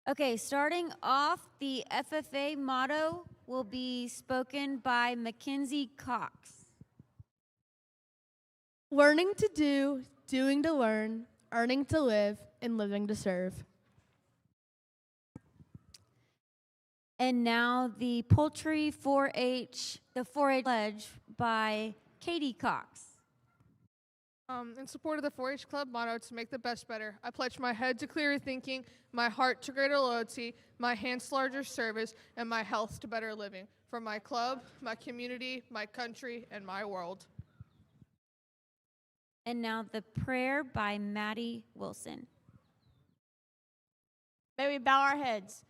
Okay, starting off, the FFA motto will be spoken by Mackenzie Cox. Learning to do, doing to learn, earning to live, and living to serve. And now the poultry 4-H, the 4-H pledge by Katie Cox. In support of the 4-H Club motto, to make the best better, I pledge my head to clearer thinking, my heart to greater loyalty, my hands to larger service, and my health to better living. For my club, my community, my country, and my world. And now the prayer by Maddie Wilson. May we bow our heads.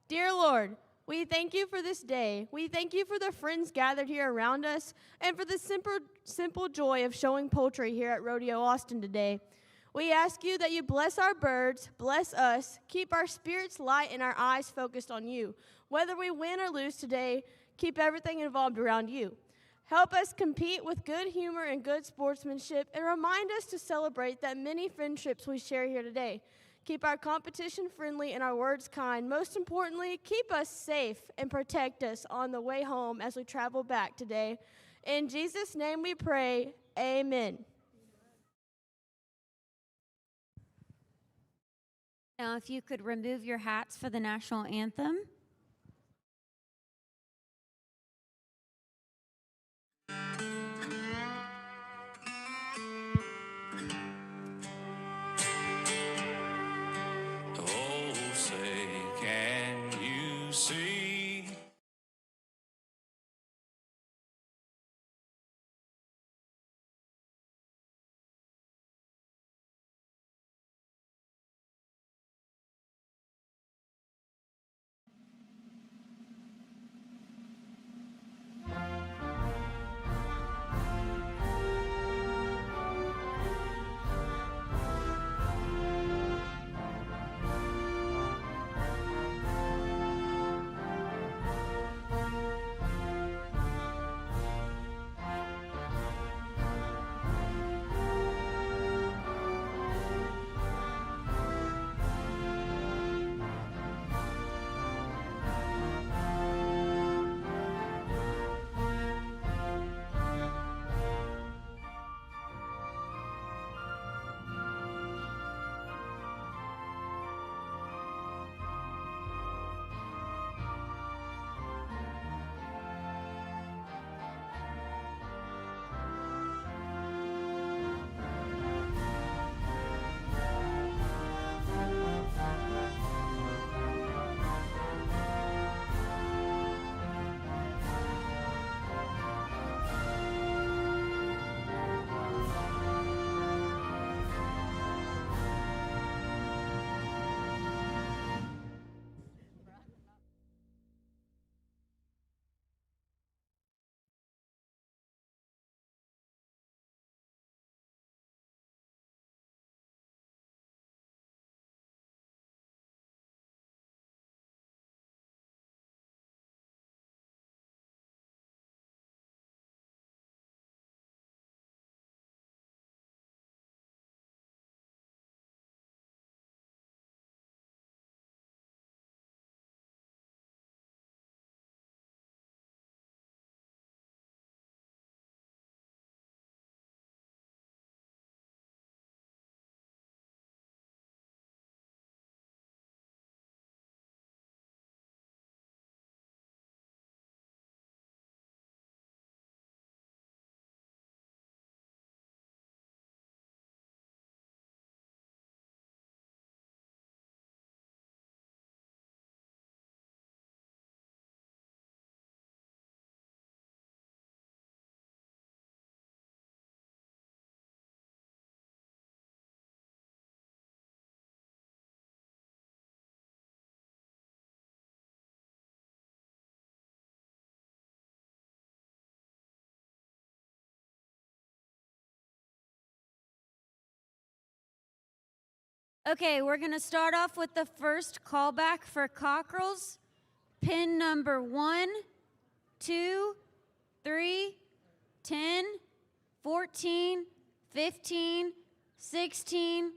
Dear Lord, we thank you for this day. We thank you for the friends gathered here around us and for the simple joy of showing poultry here at Rodeo Austin today. We ask you that you bless our birds, bless us, keep our spirits light and our eyes focused on you. Whether we win or lose today, keep everything involved around you. Help us compete with good humor and good sportsmanship, and remind us to celebrate that many friendships we share here today. Keep our competition friendly and our words kind. Most importantly, keep us safe and protect us on the way home as we travel back today. In Jesus' name we pray, amen. Now, if you could remove your hats for the national anthem. Oh, say, can you see? Okay, we're going to start off with the first callback for cockerels. Pin number 1, 2, 3, 10, 14, 15, 16,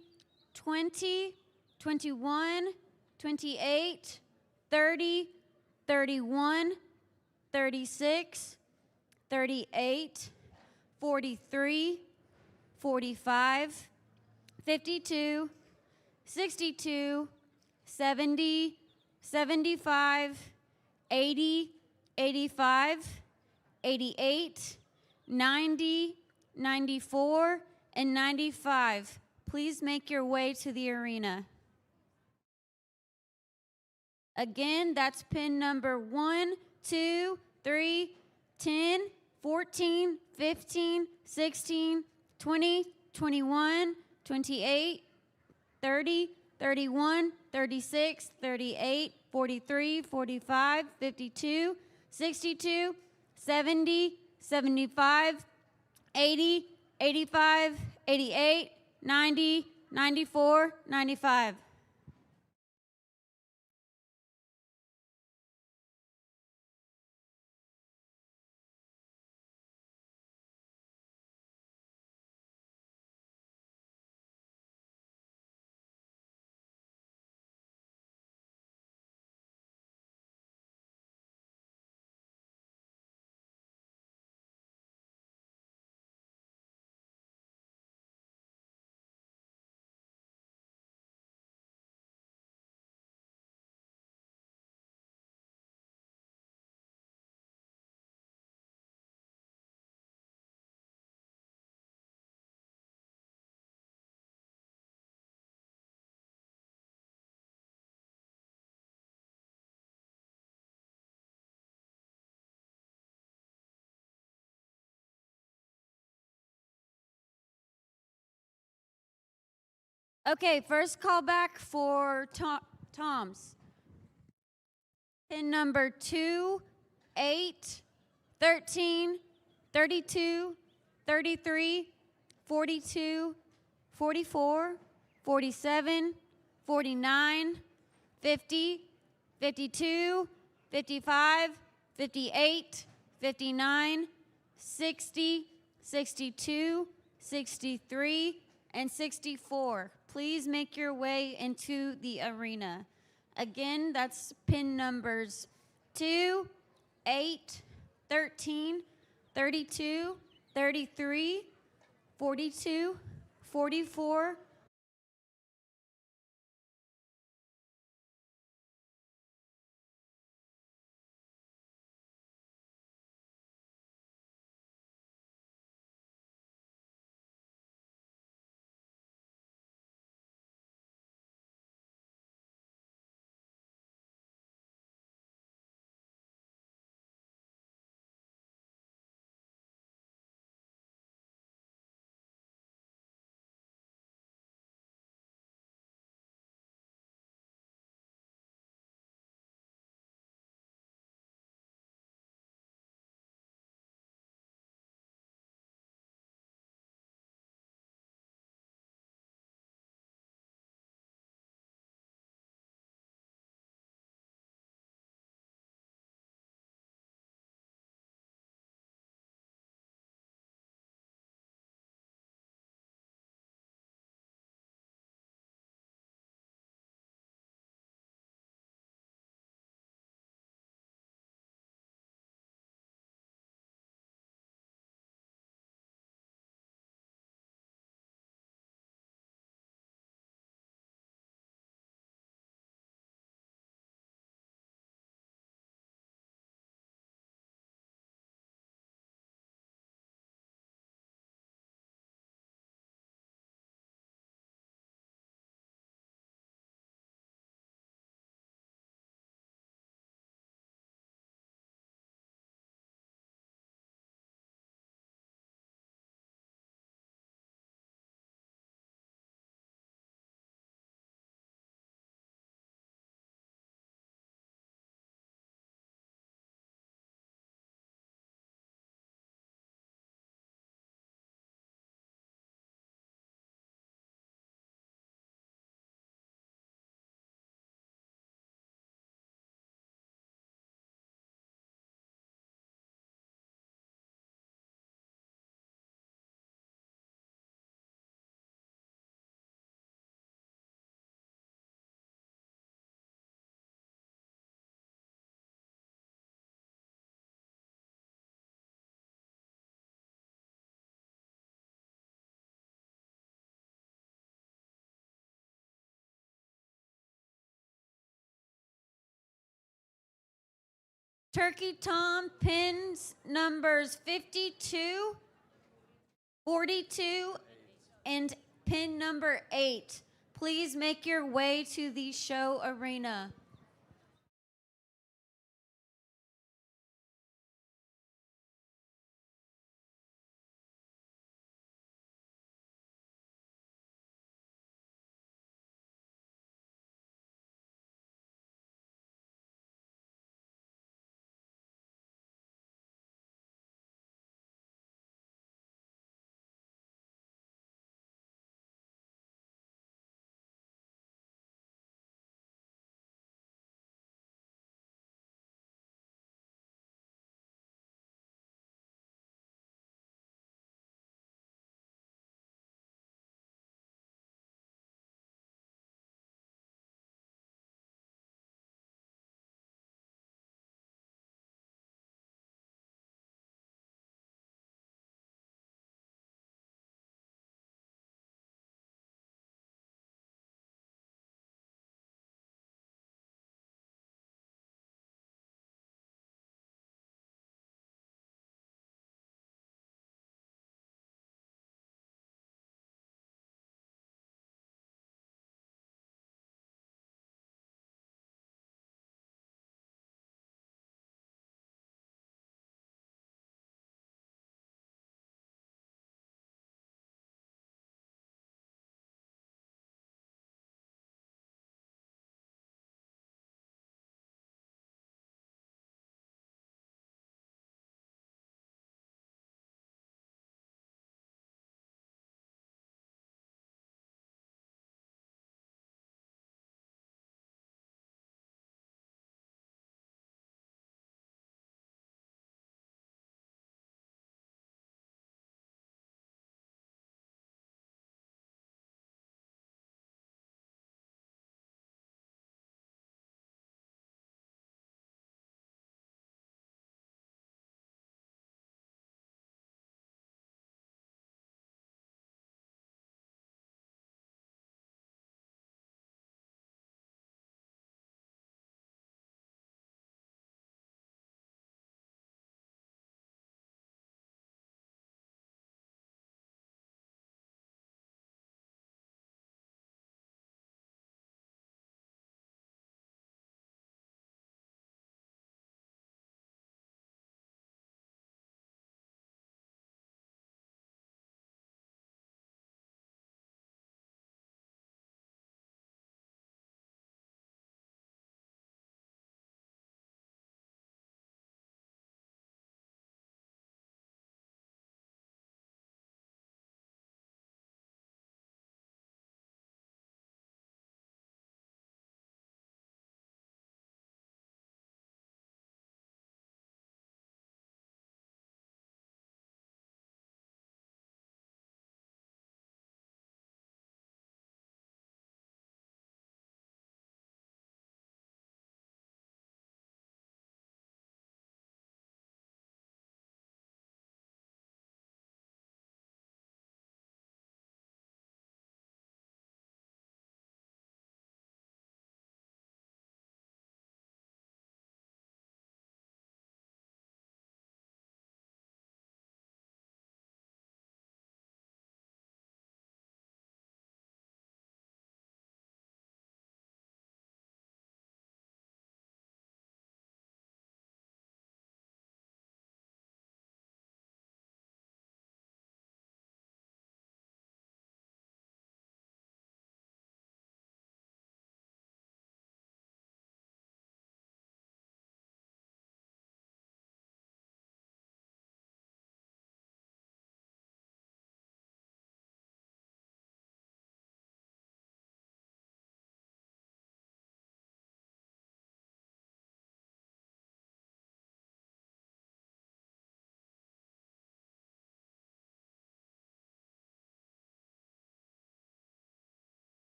20, 21, 28, 30, 31, 36, 38, 43, 45, 52, 62, 70, 75, 80, 85, 88, 90, 94, and 95. Please make your way to the arena. Again, that's pin number 1, 2, 3, 10, 14, 15, 16, 20, 21, 28, 30, 31, 36, 38, 43, 45, 52, 62, 70, 75, 80, 85, 88, 90, 94, 95. Okay, first callback for Tom's. Pin number 2, 8, 13, 32, 33, 42, 44, 47, 49, 50, 52, 55, 58, 59, 60, 62, 63, and 64. Please make your way into the arena. Again, that's pin numbers 2, 8, 13, 32, 33, 42, 44, Turkey Tom, pins numbers 52, 42, and pin number 8. Please make your way to the show arena.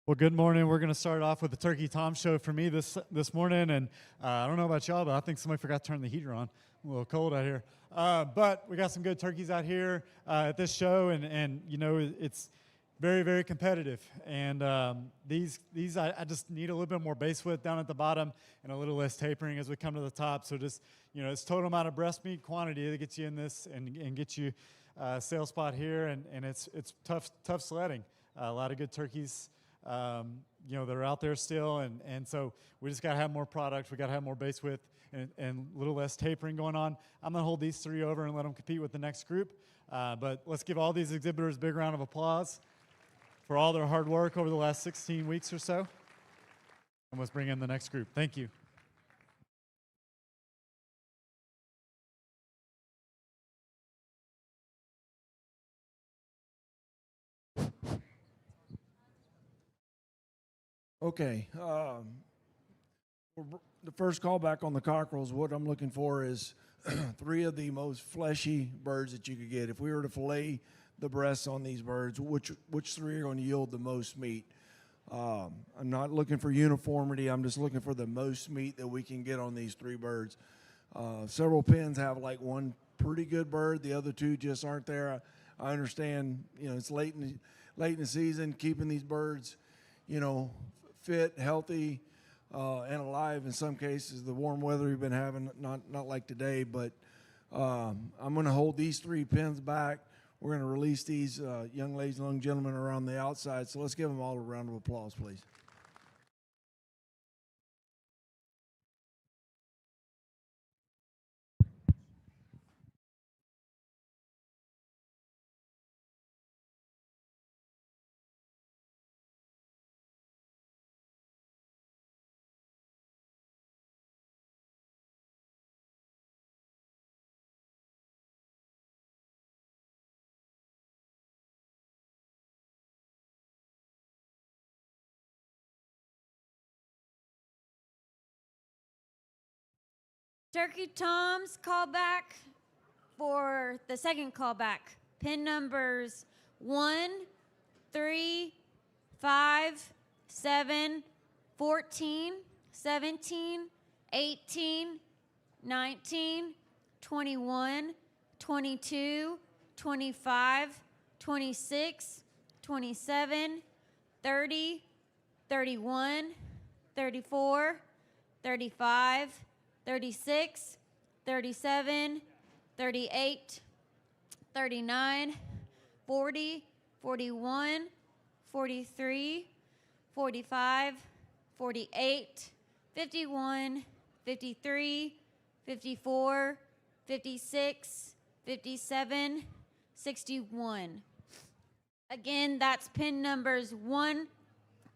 Well, good morning. We're going to start off with the Turkey Tom show for me this morning, and I don't know about y'all, but I think somebody forgot to turn the heater on. A little cold out here, but we got some good turkeys out here at this show, and you know it's very, very competitive. And these I just need a little bit more base width down at the bottom and a little less tapering as we come to the top. So just it's total amount of breast meat quantity that gets you in this and gets you sale spot here, and it's tough sledding. A lot of good turkeys. That are out there still, and so we just got to have more product. We got to have more base width and a little less tapering going on. I'm going to hold these three over and let them compete with the next group. But let's give all these exhibitors a big round of applause for all their hard work over the last 16 weeks or so. And let's bring in the next group. Thank you. Okay. The first callback on the cockerels, what I'm looking for is three of the most fleshy birds that you could get. If we were to fillet the breasts on these birds, which three are going to yield the most meat? I'm not looking for uniformity. I'm just looking for the most meat that we can get on these three birds. Several pens have like one pretty good bird. The other two just aren't there. I understand, it's late in the season, keeping these birds, fit, healthy, and alive in some cases. The warm weather we've been having, not like today, but I'm going to hold these three pens back. We're going to release these young ladies and young gentlemen around the outside. So let's give them all a round of applause, please. Turkey Tom's callback for the second callback. Pin numbers 1, 3, 5, 7, 14, 17, 18, 19, 21, 22, 25, 26, 27, 30, 31, 34, 35, 36, 37, 38, 39, 40, 41, 43, 45, 48, 51, 53, 54, 56, 57, 61. Again, that's pin numbers 1,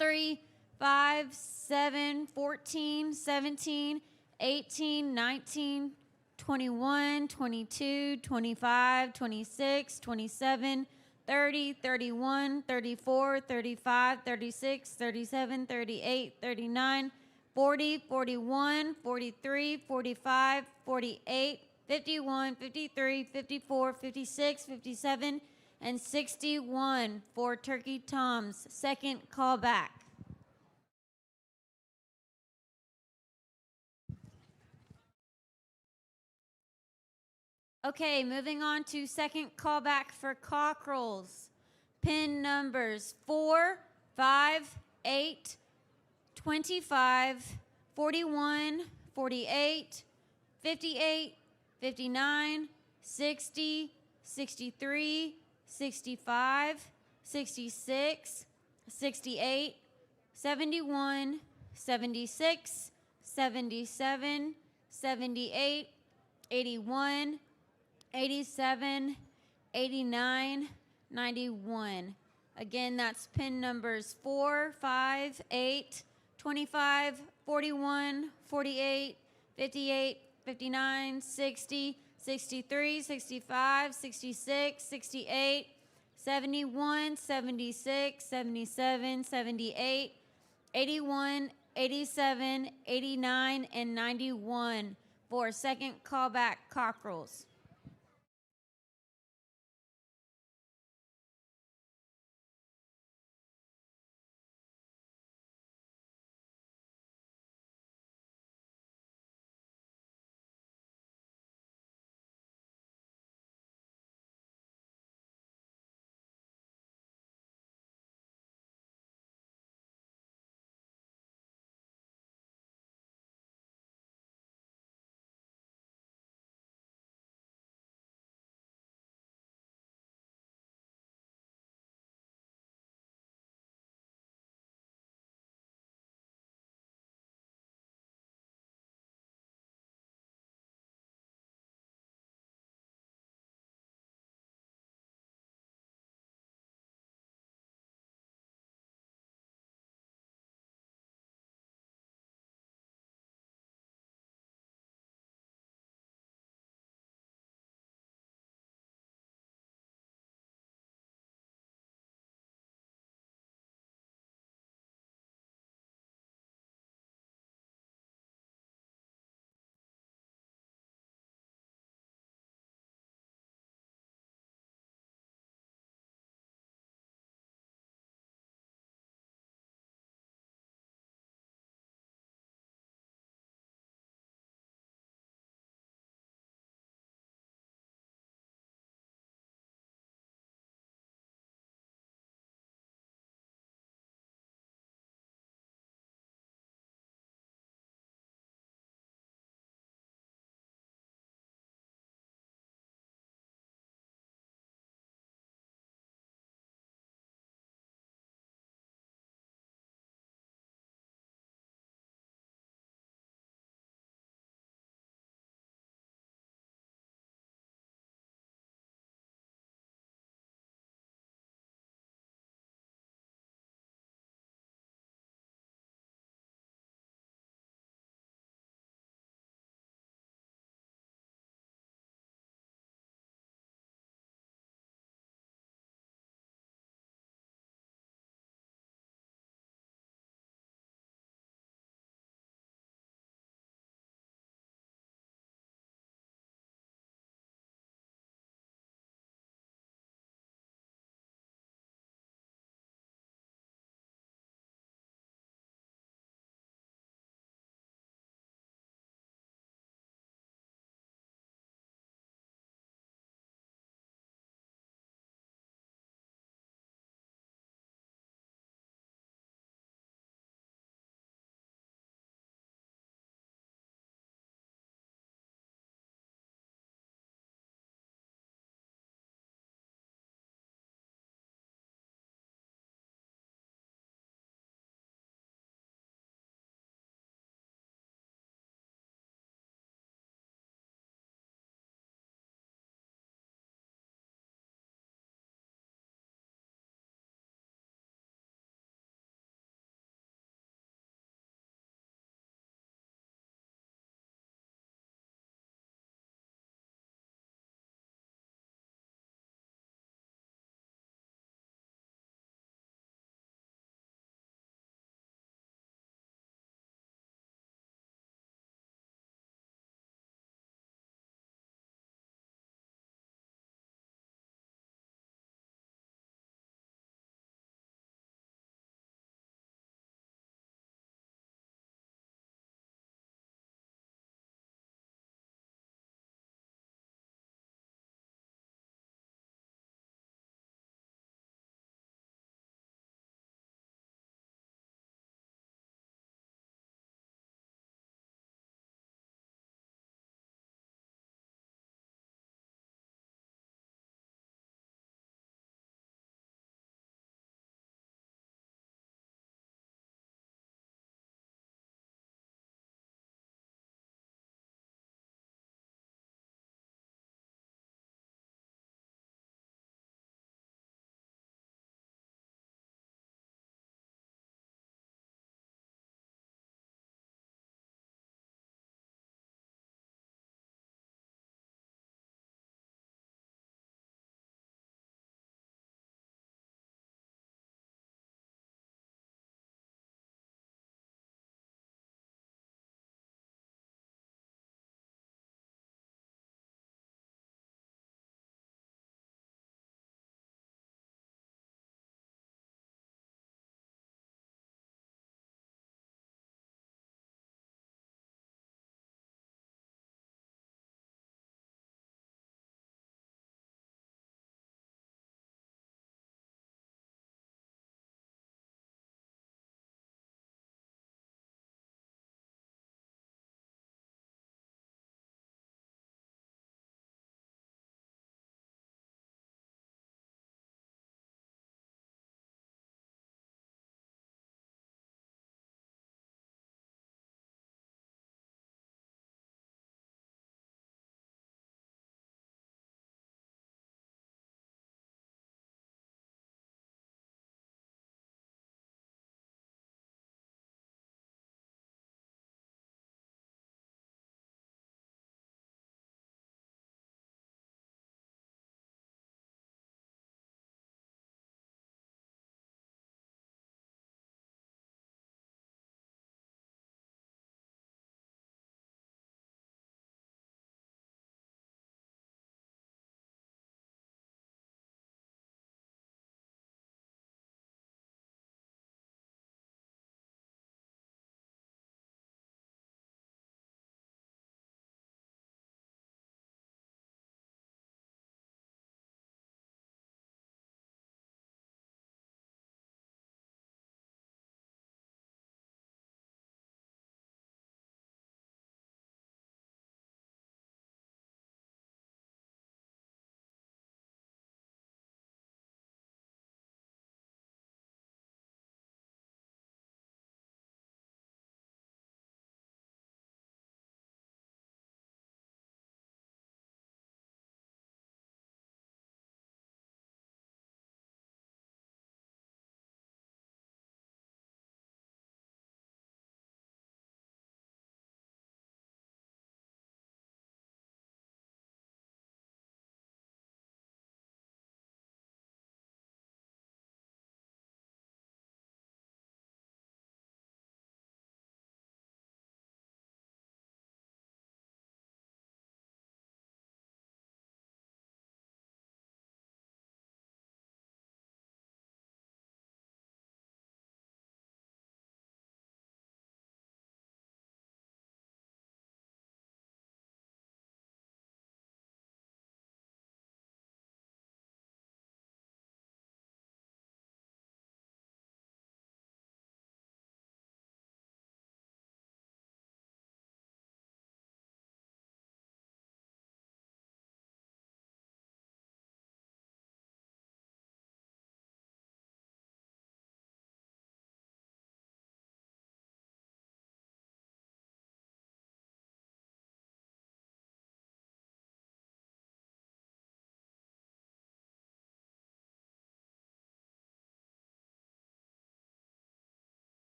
3, 5, 7, 14, 17, 18, 19, 21, 22, 25, 26, 27, 30, 31, 34, 35, 36, 37, 38, 39, 40, 41, 43, 45, 48, 51, 53, 54, 56, 57, and 61 for Turkey Tom's second callback. Okay, moving on to second callback for cockerels. Pin numbers 4, 5, 8, 25, 41, 48, 58, 59, 60, 63, 65, 66, 68, 71, 76, 77, 78, 81, 87, 89, 91. Again, that's pin numbers 4, 5, 8, 25, 41, 48, 58, 59, 60, 63, 65, 66, 68, 71, 76, 77, 78, 81, 87, 89, and 91 for second callback cockerels.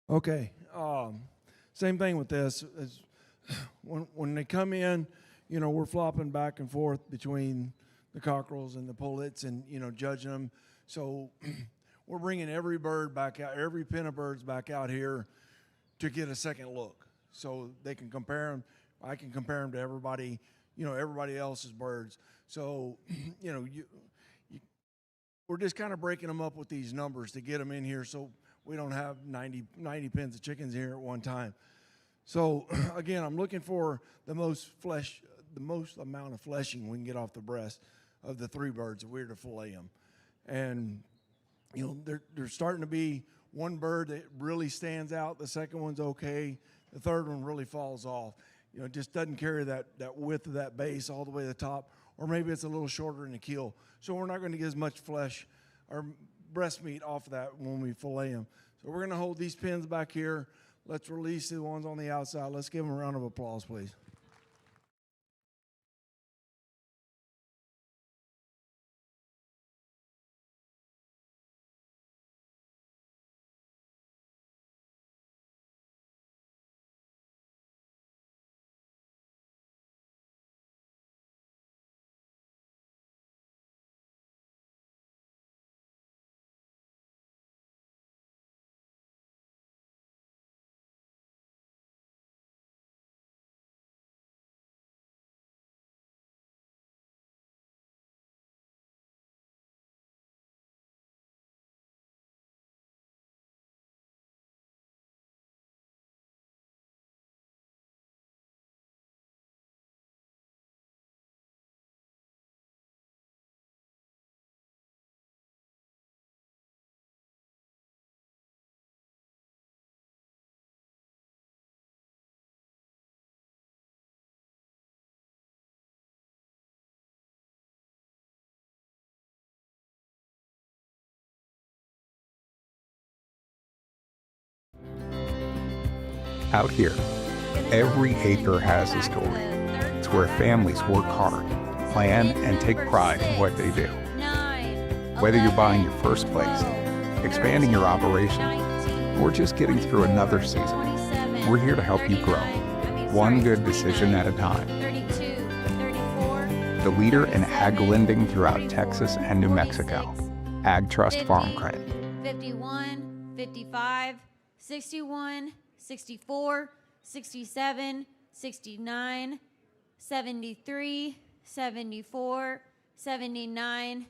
Okay. Same thing with this. When they come in, we're flopping back and forth between the cockerels and the pullets and, judging them. So we're bringing every bird back out, every pin of birds back out here to get a second look so they can compare them. I can compare them to everybody, everybody else's birds. So, we're just kind of breaking them up with these numbers to get them in here so we don't have 90 pins of chickens here at one time. So again, I'm looking for the most amount of fleshing we can get off the breast of the three birds if we were to fillet them. And there's starting to be one bird that really stands out. The second one's okay. The third one really falls off. It just doesn't carry that width of that base all the way to the top, or maybe it's a little shorter in the keel. So we're not going to get as much flesh or breast meat off of that when we fillet them. So we're going to hold these pins back here. Let's release the ones on the outside. Let's give them a round of applause, please. Out here, every acre has a story. It's where families work hard, plan, and take pride in what they do. Whether you're buying your first place, expanding your operation, or just getting through another season, we're here to help you grow, one good decision at a time. The leader in ag lending throughout Texas and New Mexico, Ag Trust Farm Credit. 51, 55, 61, 64, 67, 69, 73, 74, 79,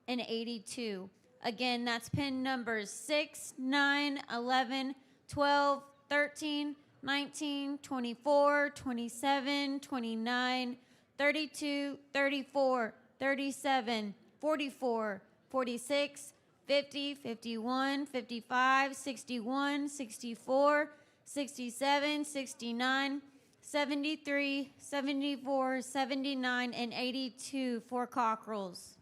and 82. Again, that's pin numbers 6, 9, 11, 12, 13, 19, 24, 27, 29, 32, 34, 37, 44, 46, 50, 51, 55, 61, 64, 67, 69, 73, 74, 79, and 82 for cockerels.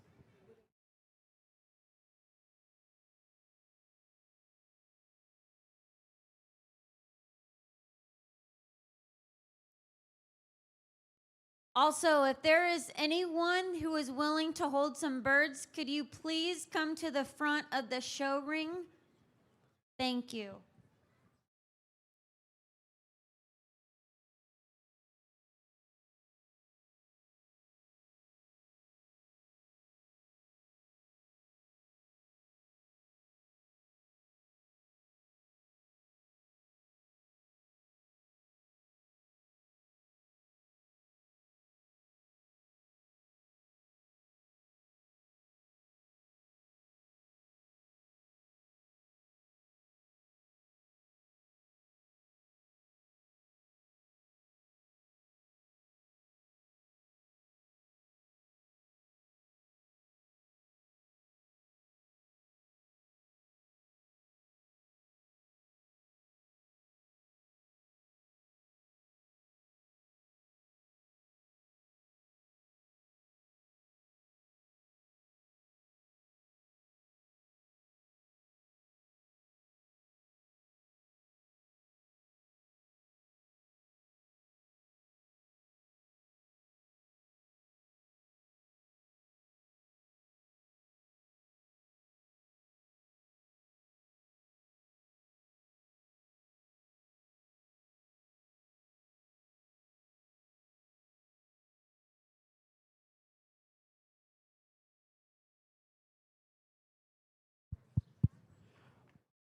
Also, if there is anyone who is willing to hold some birds, could you please come to the front of the show ring? Thank you.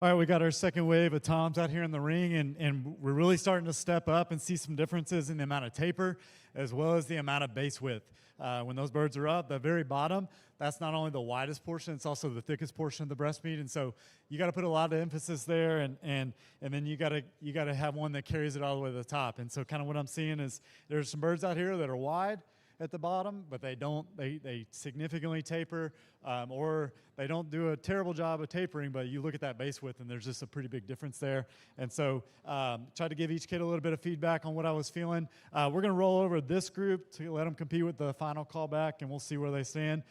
All right, we got our second wave of toms out here in the ring, and we're really starting to step up and see some differences in the amount of taper as well as the amount of base width. When those birds are up, the very bottom, that's not only the widest portion, it's also the thickest portion of the breast meat. And so you got to put a lot of emphasis there, and then you got to have one that carries it all the way to the top. And so kind of what I'm seeing is there's some birds out here that are wide at the bottom, but they significantly taper, or they don't do a terrible job of tapering, but you look at that base width and there's just a pretty big difference there. And so tried to give each kid a little bit of feedback on what I was feeling. We're going to roll over this group to let them compete with the final callback, and we'll see where they stand.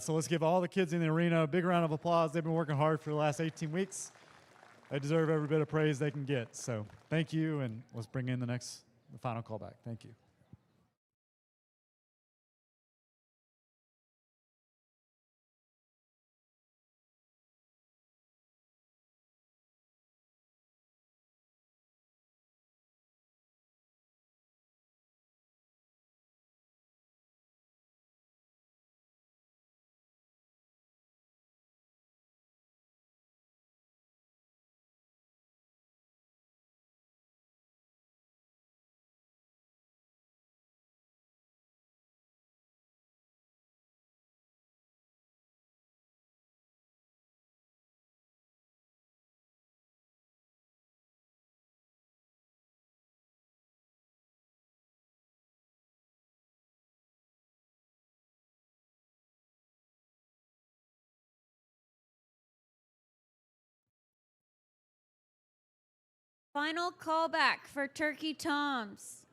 So let's give all the kids in the arena a big round of applause. They've been working hard for the last 18 weeks. They deserve every bit of praise they can get. So thank you, and let's bring in the final callback. Thank you. Final callback for Turkey Toms.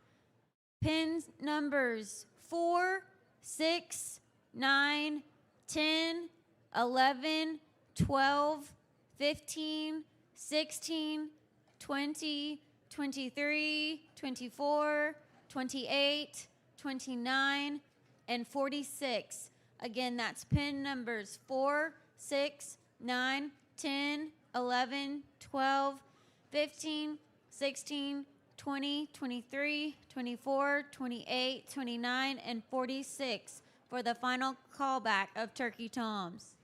Pin numbers 4, 6, 9, 10, 11, 12, 15, 16, 20, 23, 24, 28, 29, and 46. Again, that's pin numbers 4, 6, 9, 10, 11, 12, 15, 16, 20, 23, 24, 28, 29, and 46 for the final callback of Turkey Toms.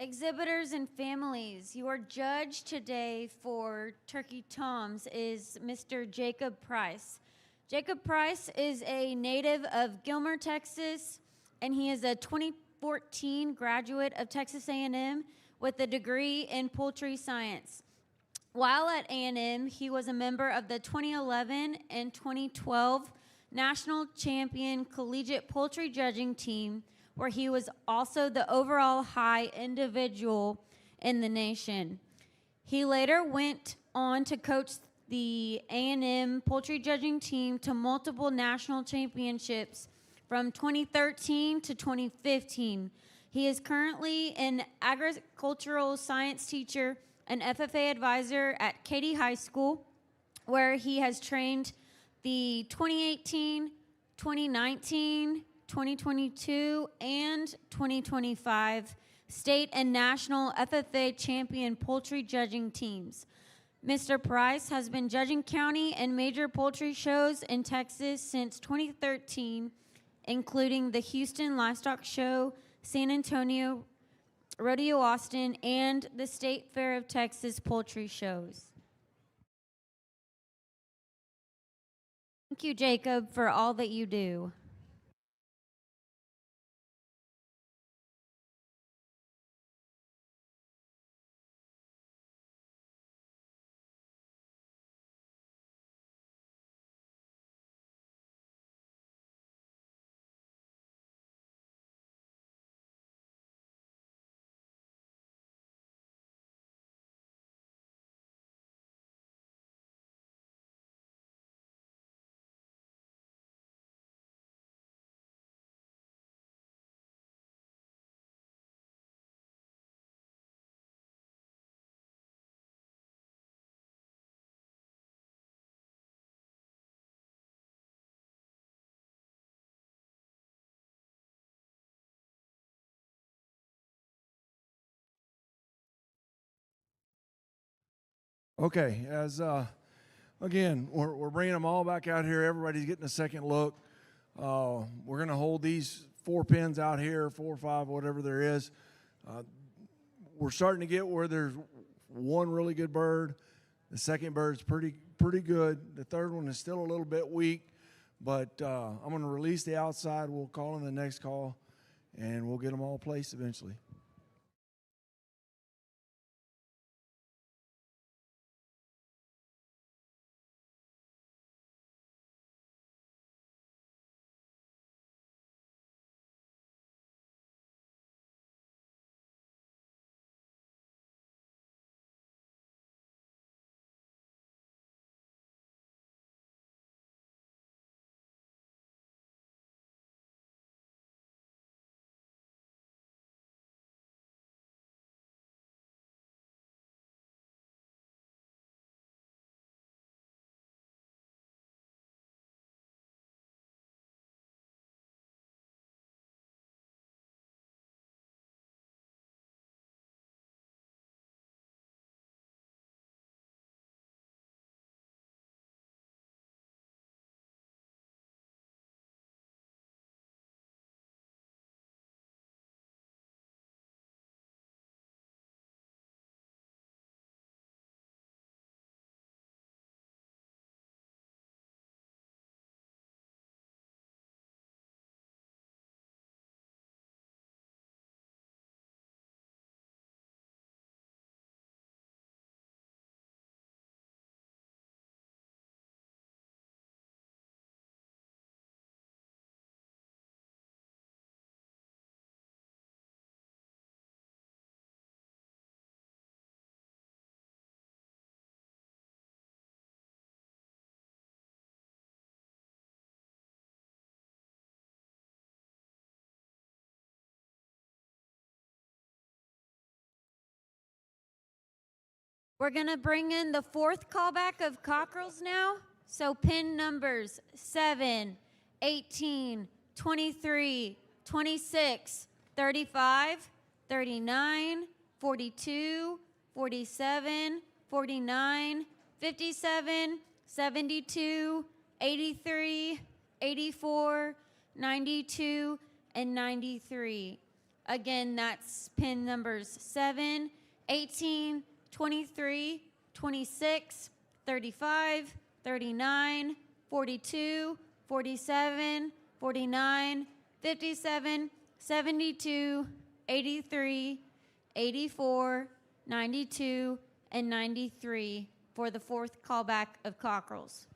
Exhibitors and families, your judge today for Turkey Toms is Mr. Jacob Price. Jacob Price is a native of Gilmer, Texas, and he is a 2014 graduate of Texas A&M with a degree in poultry science. While at A&M, he was a member of the 2011 and 2012 National Champion Collegiate Poultry Judging Team, where he was also the overall high individual in the nation. He later went on to coach the A&M Poultry Judging Team to multiple national championships from 2013 to 2015. He is currently an agricultural science teacher, an FFA advisor at Katy High School, where he has trained the 2018, 2019, 2022, and 2025 state and national FFA champion poultry judging teams. Mr. Price has been judging county and major poultry shows in Texas since 2013, including the Houston Livestock Show, San Antonio, Rodeo Austin, and the State Fair of Texas poultry shows. Thank you, Jacob, for all that you do. Okay, as again, we're bringing them all back out here. Everybody's getting a second look. We're going to hold these 4 pins out here, 4 or 5, whatever there is. We're starting to get where there's one really good bird. The second bird's pretty good. The third one is still a little bit weak, but I'm going to release the outside. We'll call in the next call, and we'll get them all placed eventually. We're going to bring in the 4th callback of cockerels now. So pin numbers 7, 18, 23, 26, 35, 39, 42, 47, 49, 57, 72, 83, 84, 92, and 93. Again, that's pin numbers 7, 18, 23, 26, 35, 39, 42, 47, 49, 57, 72, 83, 84, 92, and 93 for the fourth callback of Cockerels.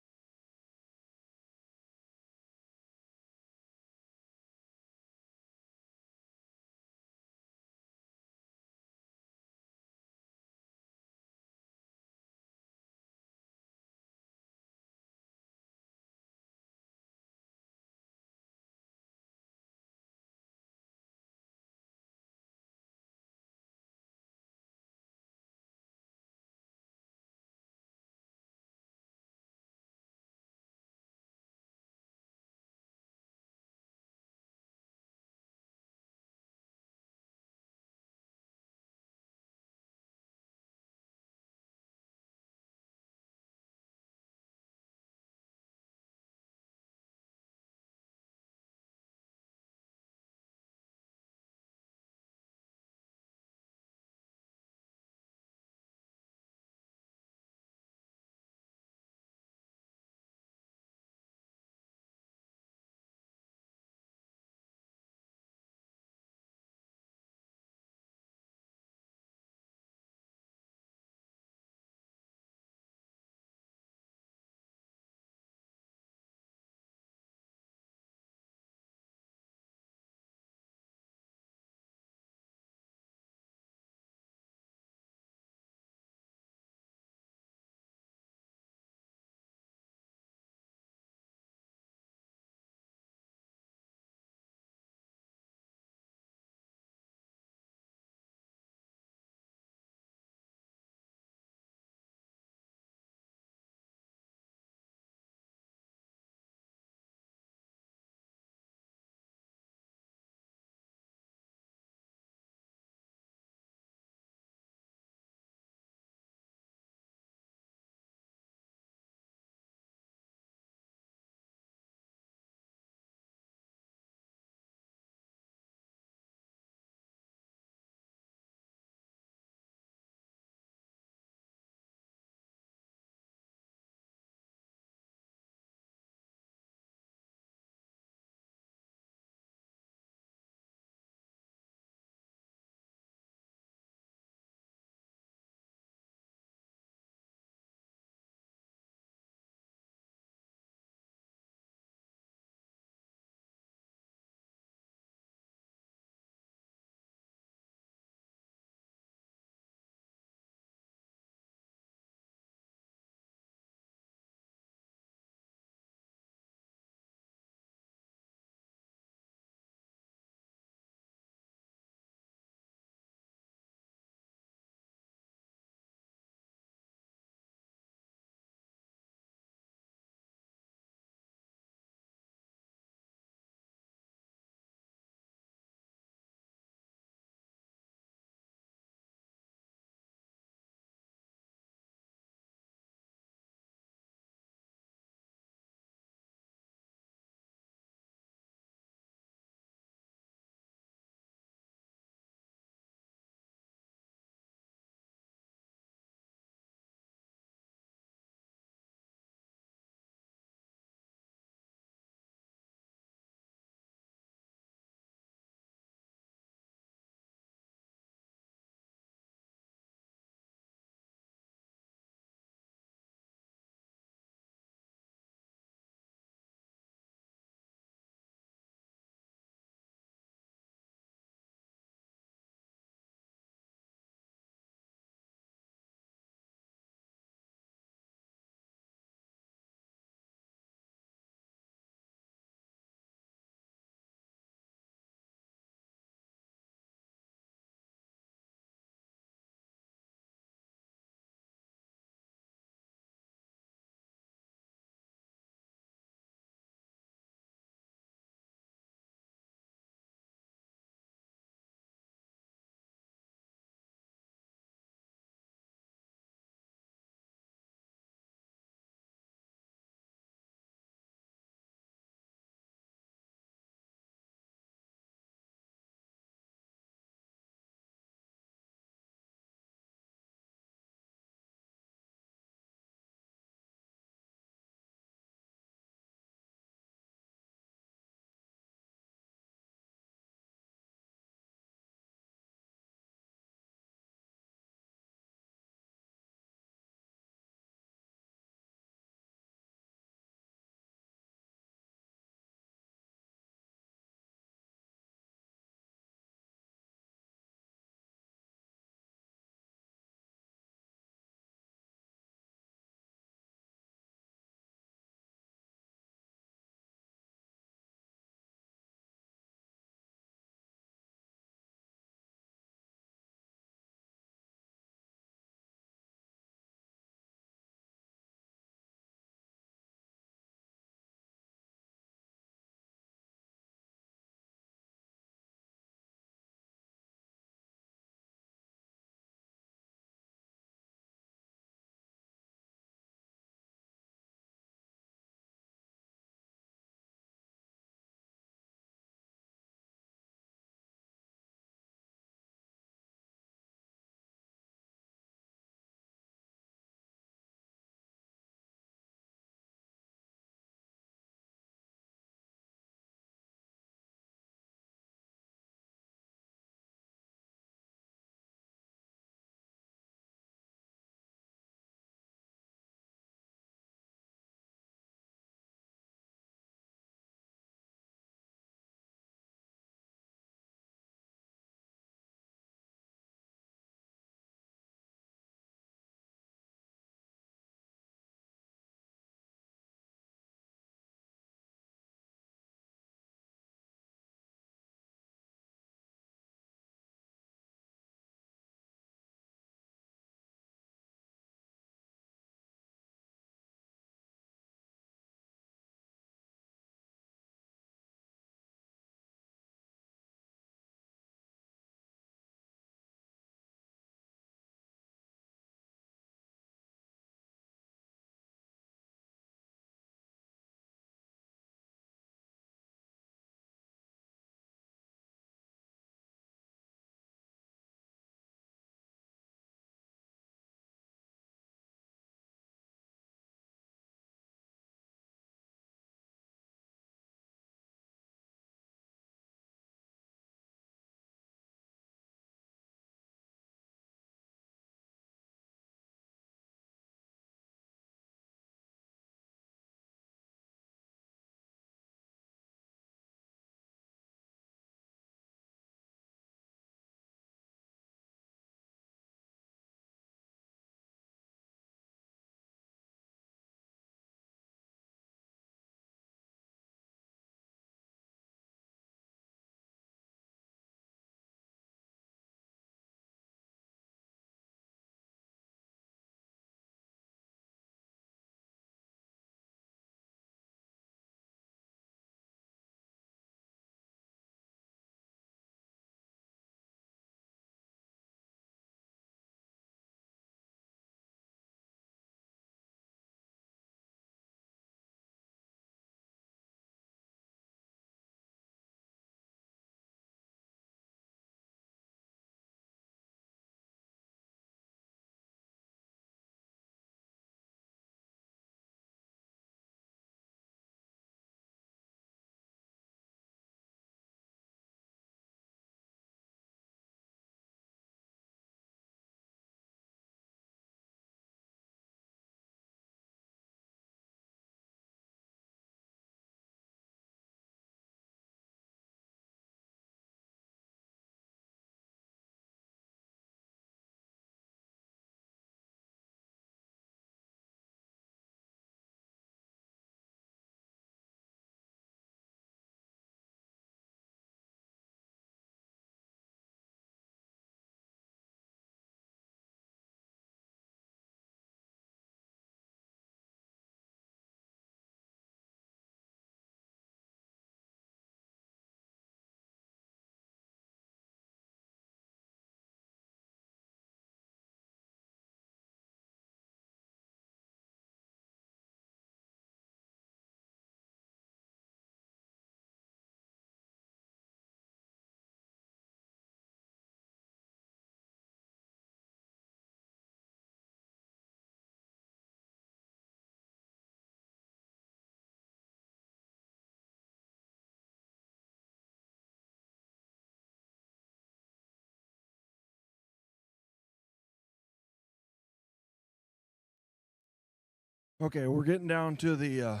Okay, we're getting down to the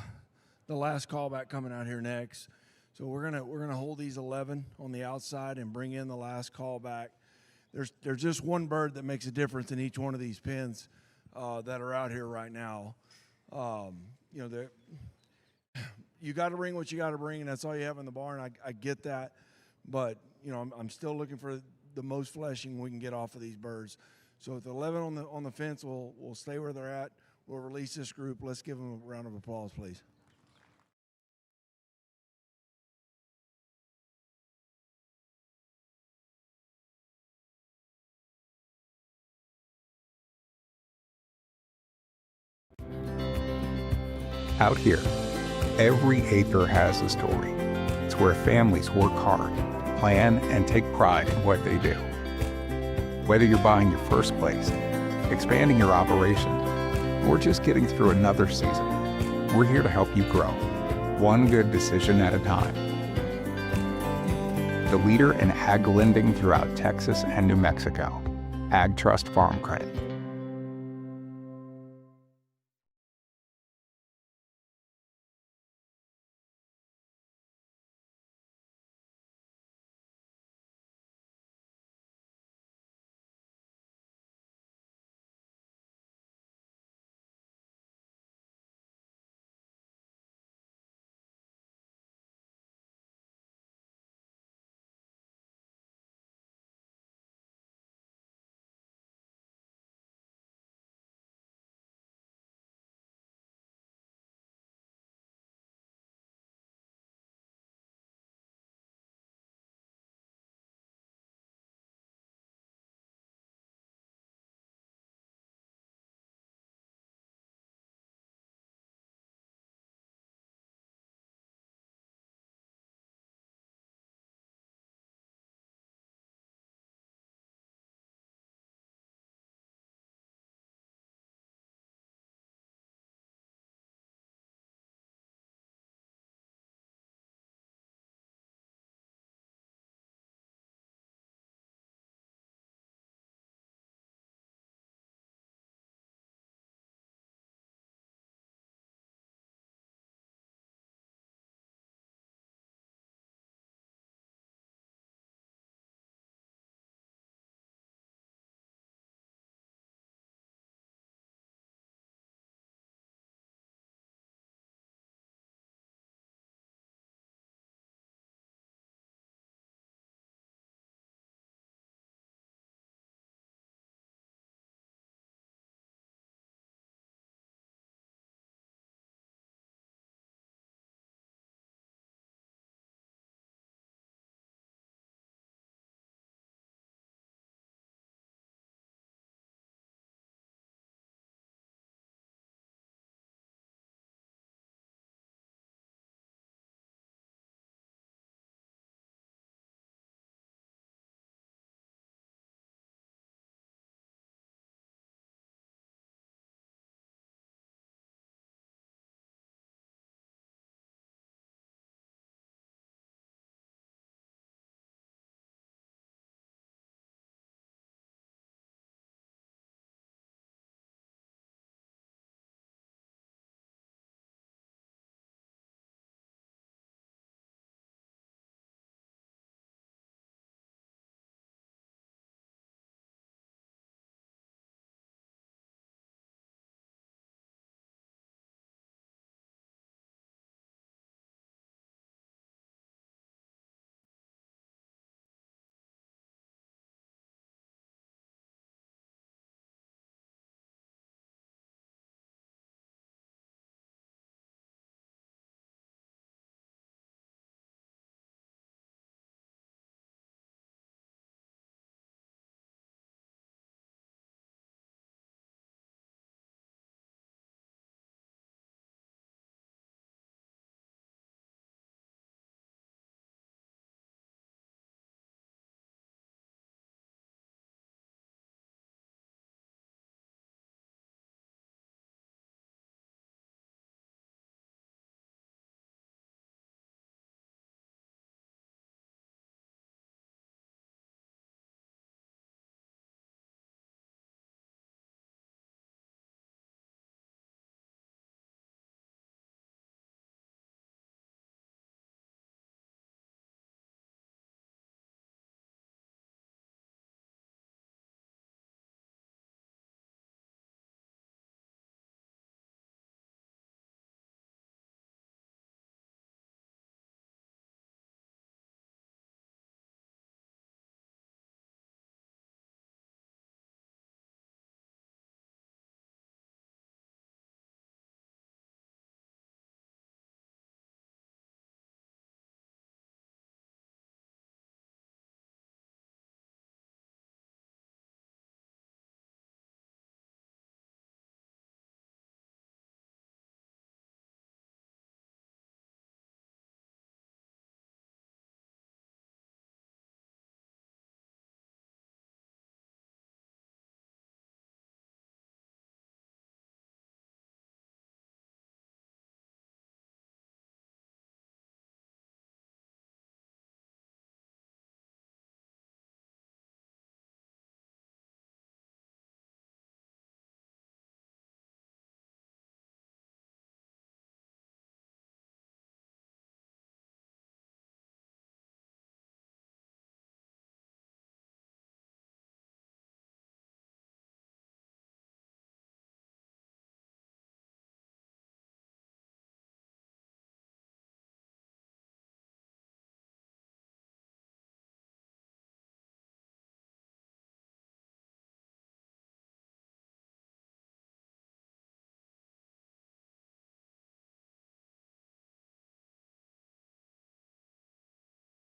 last callback coming out here next. So we're gonna hold these 11 on the outside and bring in the last callback. There's just one bird that makes a difference in each one of these pins that are out here right now. You know, you got to bring what you got to bring, and that's all you have in the barn. I get that, but you know, I'm still looking for the most fleshing we can get off of these birds. So with the 11 on the fence, we'll stay where they're at. We'll release this group. Let's give them a round of applause, please. Out here, every acre has a story. It's where families work hard, plan, and take pride in what they do. Whether you're buying your first place, expanding your operation, or just getting through another season, we're here to help you grow, one good decision at a time. The leader in ag lending throughout Texas and New Mexico, Ag Trust Farm Credit.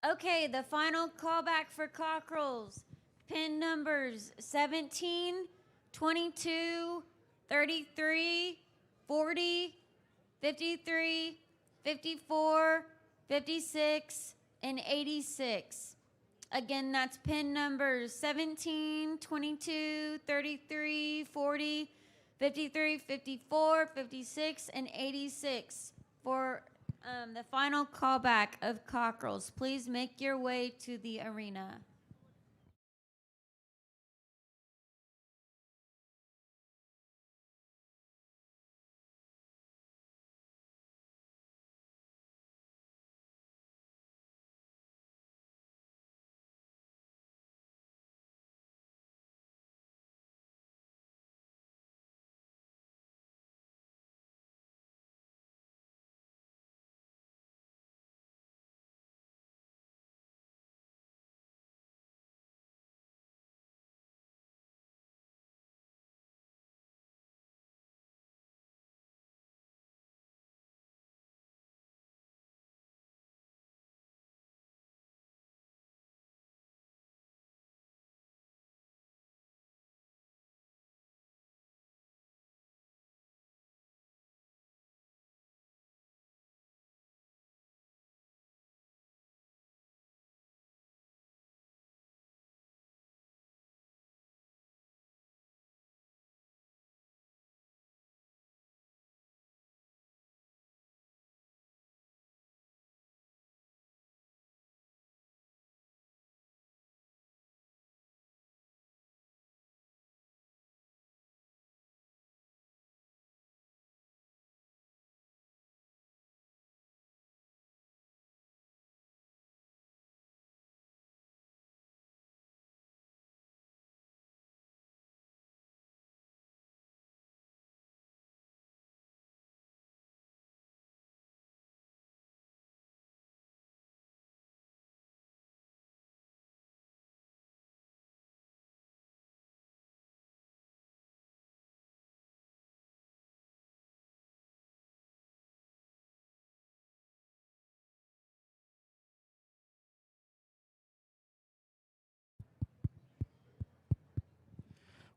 Okay, the final callback for Cockrells. Pin numbers 17, 22, 33, 40, 53, 54, 56, and 86. Again, that's pin numbers 17, 22, 33, 40, 53, 54, 56, and 86 for the final callback of Cockrells. Please make your way to the arena.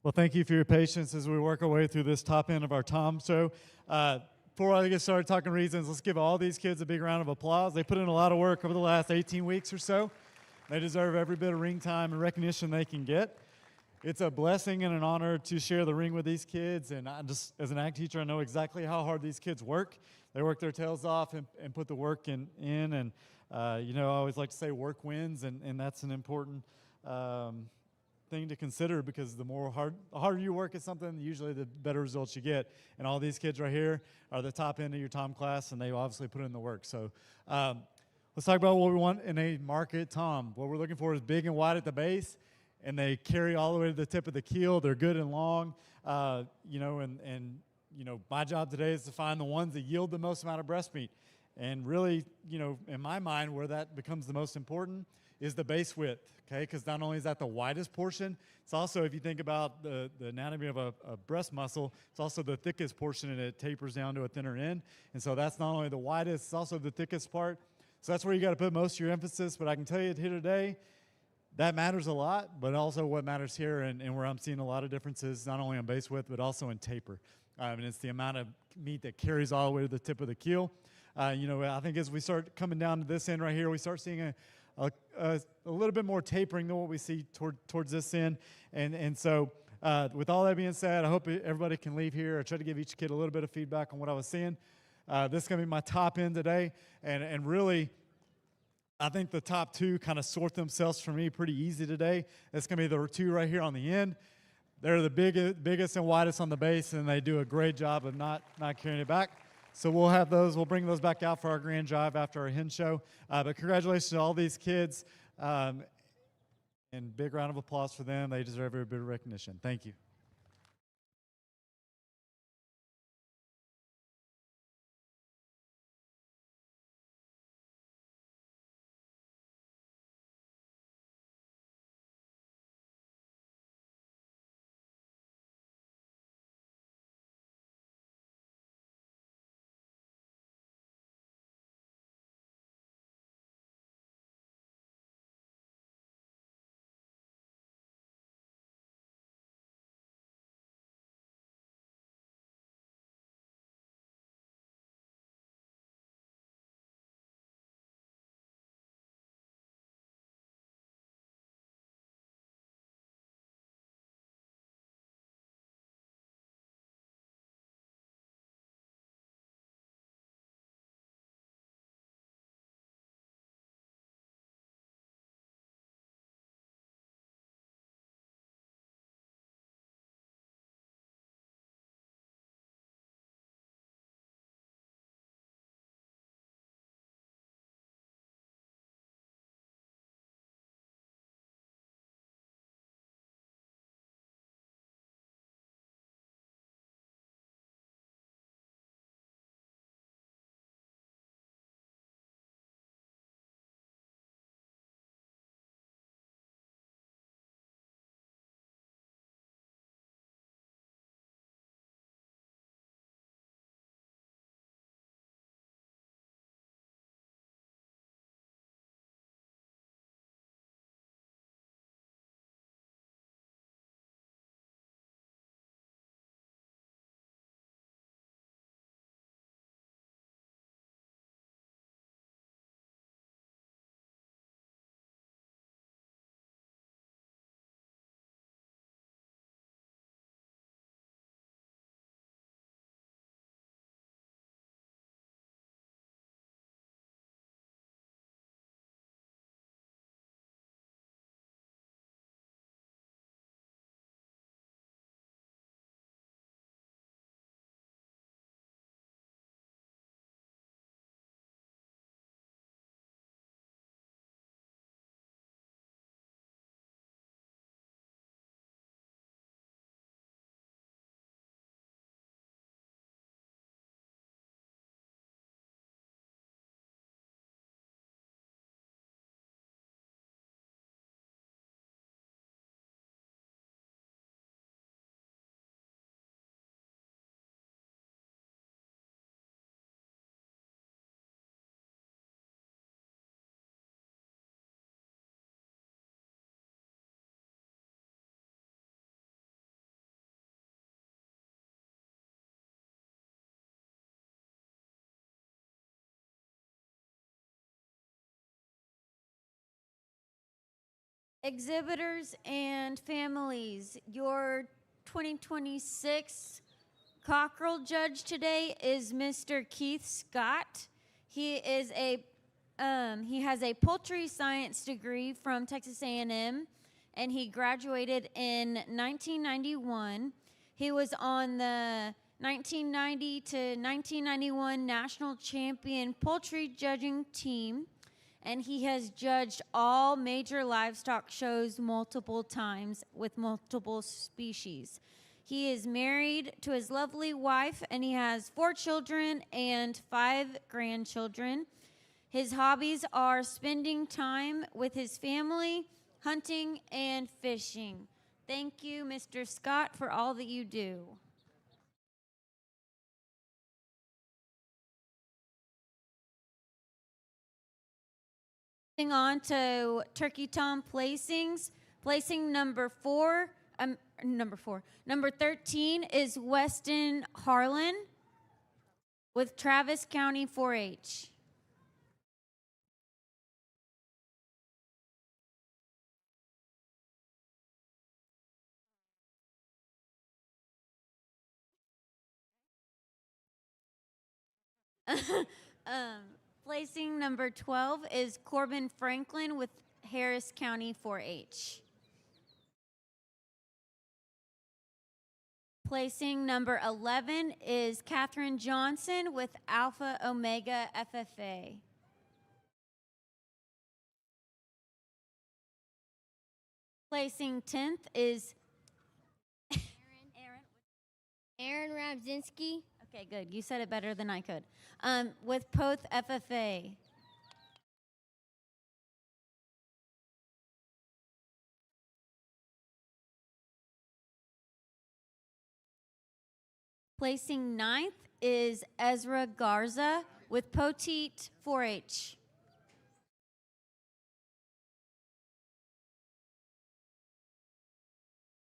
Well, thank you for your patience as we work our way through this top end of our Tom show. Before I get started talking reasons, let's give all these kids a big round of applause. They put in a lot of work over the last 18 weeks or so. They deserve every bit of ring time and recognition they can get. It's a blessing and an honor to share the ring with these kids. And I just, as an ag teacher, I know exactly how hard these kids work. They work their tails off and put the work in. And you know, I always like to say work wins, and that's an important thing to consider, because the harder you work at something, usually the better results you get. And all these kids right here are the top end of your Tom class, and they obviously put in the work. So let's talk about what we want in a market Tom. What we're looking for is big and wide at the base, and they carry all the way to the tip of the keel. They're good and long, you know, and you know, my job today is to find the ones that yield the most amount of breast meat. And really, you know, in my mind, where that becomes the most important is the base width, okay? Because not only is that the widest portion, it's also, if you think about the anatomy of a breast muscle, it's also the thickest portion, and it tapers down to a thinner end. And so that's not only the widest, it's also the thickest part. So that's where you got to put most of your emphasis. But I can tell you here today, that matters a lot, but also what matters here, and where I'm seeing a lot of differences, not only on base width, but also in taper. And it's the amount of meat that carries all the way to the tip of the keel. You know, I think as we start coming down to this end right here, we start seeing a little bit more tapering than what we see towards this end. And so with all that being said, I hope everybody can leave here. I try to give each kid a little bit of feedback on what I was seeing. This is going to be my top end today. And really, I think the top two kind of sort themselves for me pretty easy today. It's going to be the two right here on the end. They're the biggest and widest on the base, and they do a great job of not carrying it back. So we'll have those. We'll bring those back out for our grand drive after our hen show. But congratulations to all these kids, and big round of applause for them. They deserve every bit of recognition. Thank you. Exhibitors and families, your 2026 cockerel judge today is Mr. Keith Scott. He has a poultry science degree from Texas A&M, and he graduated in 1991. He was on the 1990 to 1991 national champion poultry judging team, and he has judged all major livestock shows multiple times with multiple species. He is married to his lovely wife, and he has 4 children and 5 grandchildren. His hobbies are spending time with his family, hunting, and fishing. Thank you, Mr. Scott, for all that you do. Moving on to Turkey Tom placings. Placing number 13 is Weston Harlan with Travis County 4-H. Placing number 12 is Corbin Franklin with Harris County 4-H. Placing number 11 is Catherine Johnson with Alpha Omega FFA. Placing 10th is Aaron Rabzinski. Okay, good. You said it better than I could. With Poth FFA. Placing 9th is Ezra Garza with Poteet 4-H.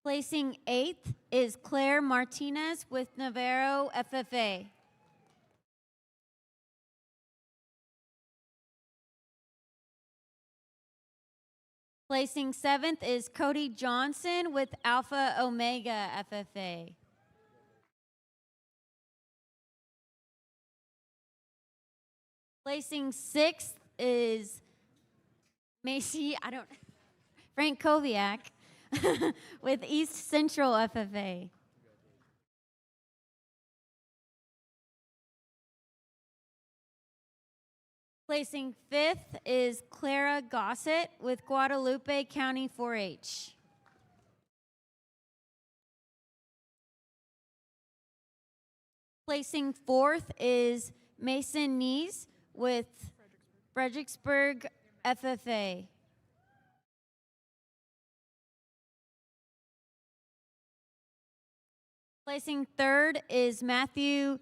Placing 8th is Claire Martinez with Navarro FFA. Placing 7th is Cody Johnson with Alpha Omega FFA. Placing 6th is Frank Koviak with East Central FFA. Placing 5th is Clara Gossett with Guadalupe County 4-H. Placing 4th is Mason Nees with Fredericksburg FFA. Placing 3rd is Matthew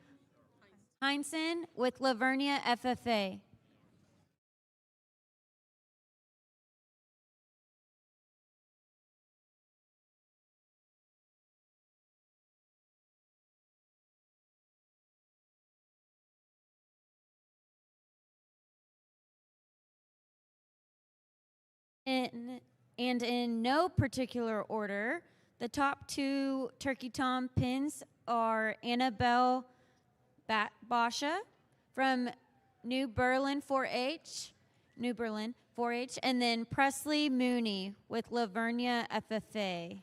Heinsen with Lavernia FFA. And in no particular order, the top 2 Turkey Tom pins are Annabelle Basha from New Berlin 4-H, and then Presley Mooney with Lavernia FFA.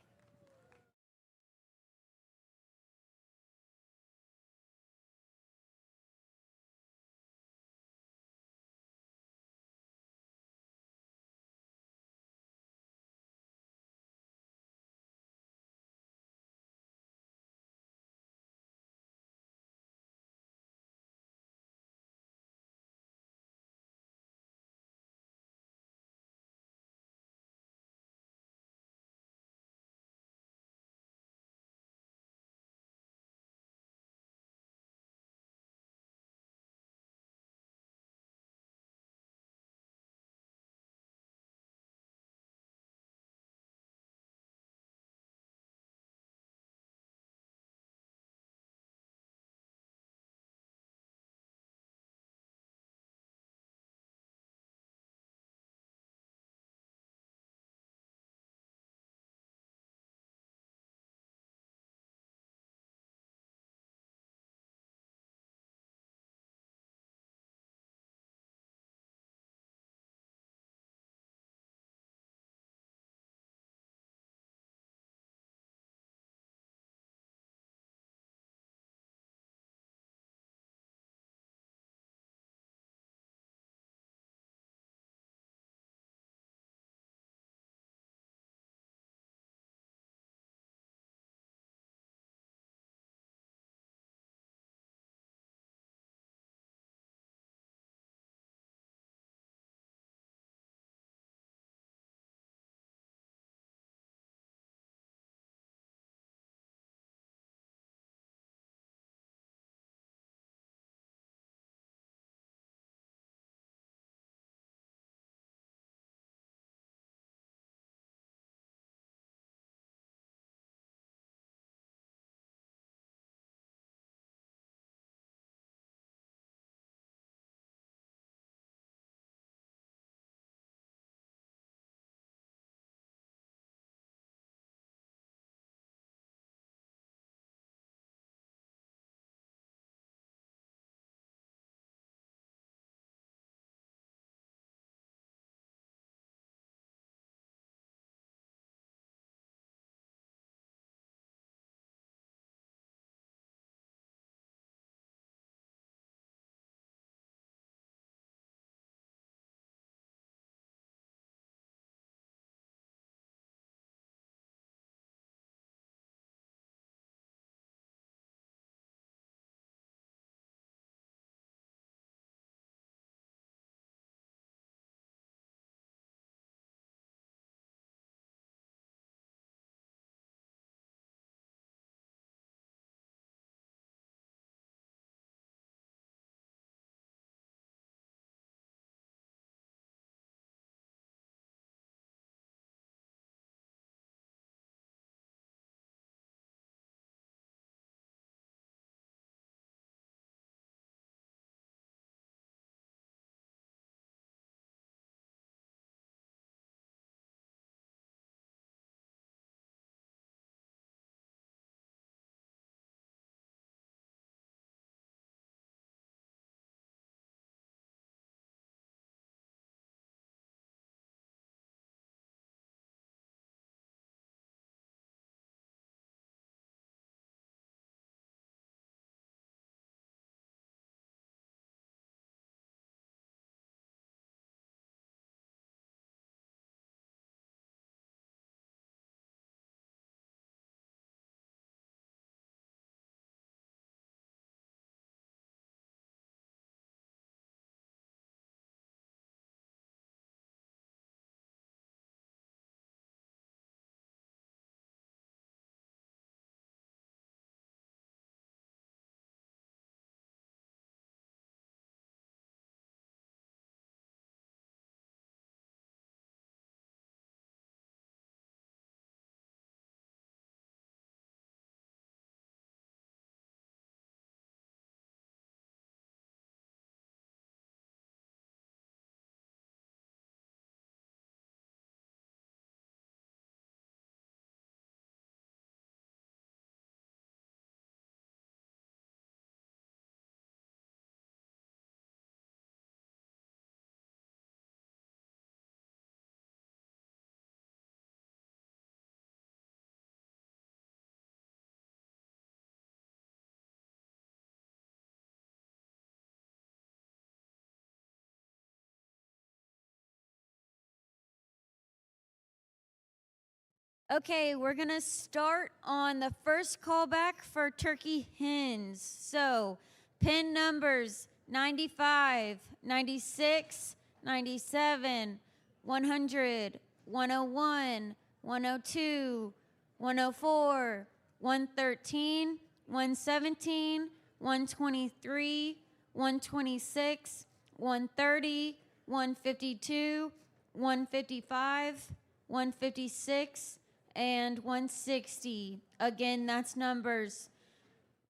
Okay, we're going to start on the first callback for turkey hens. So, pin numbers 95, 96, 97, 100, 101, 102, 104, 113, 117, 123, 126, 130, 152, 155, 156, and 160. Again, that's numbers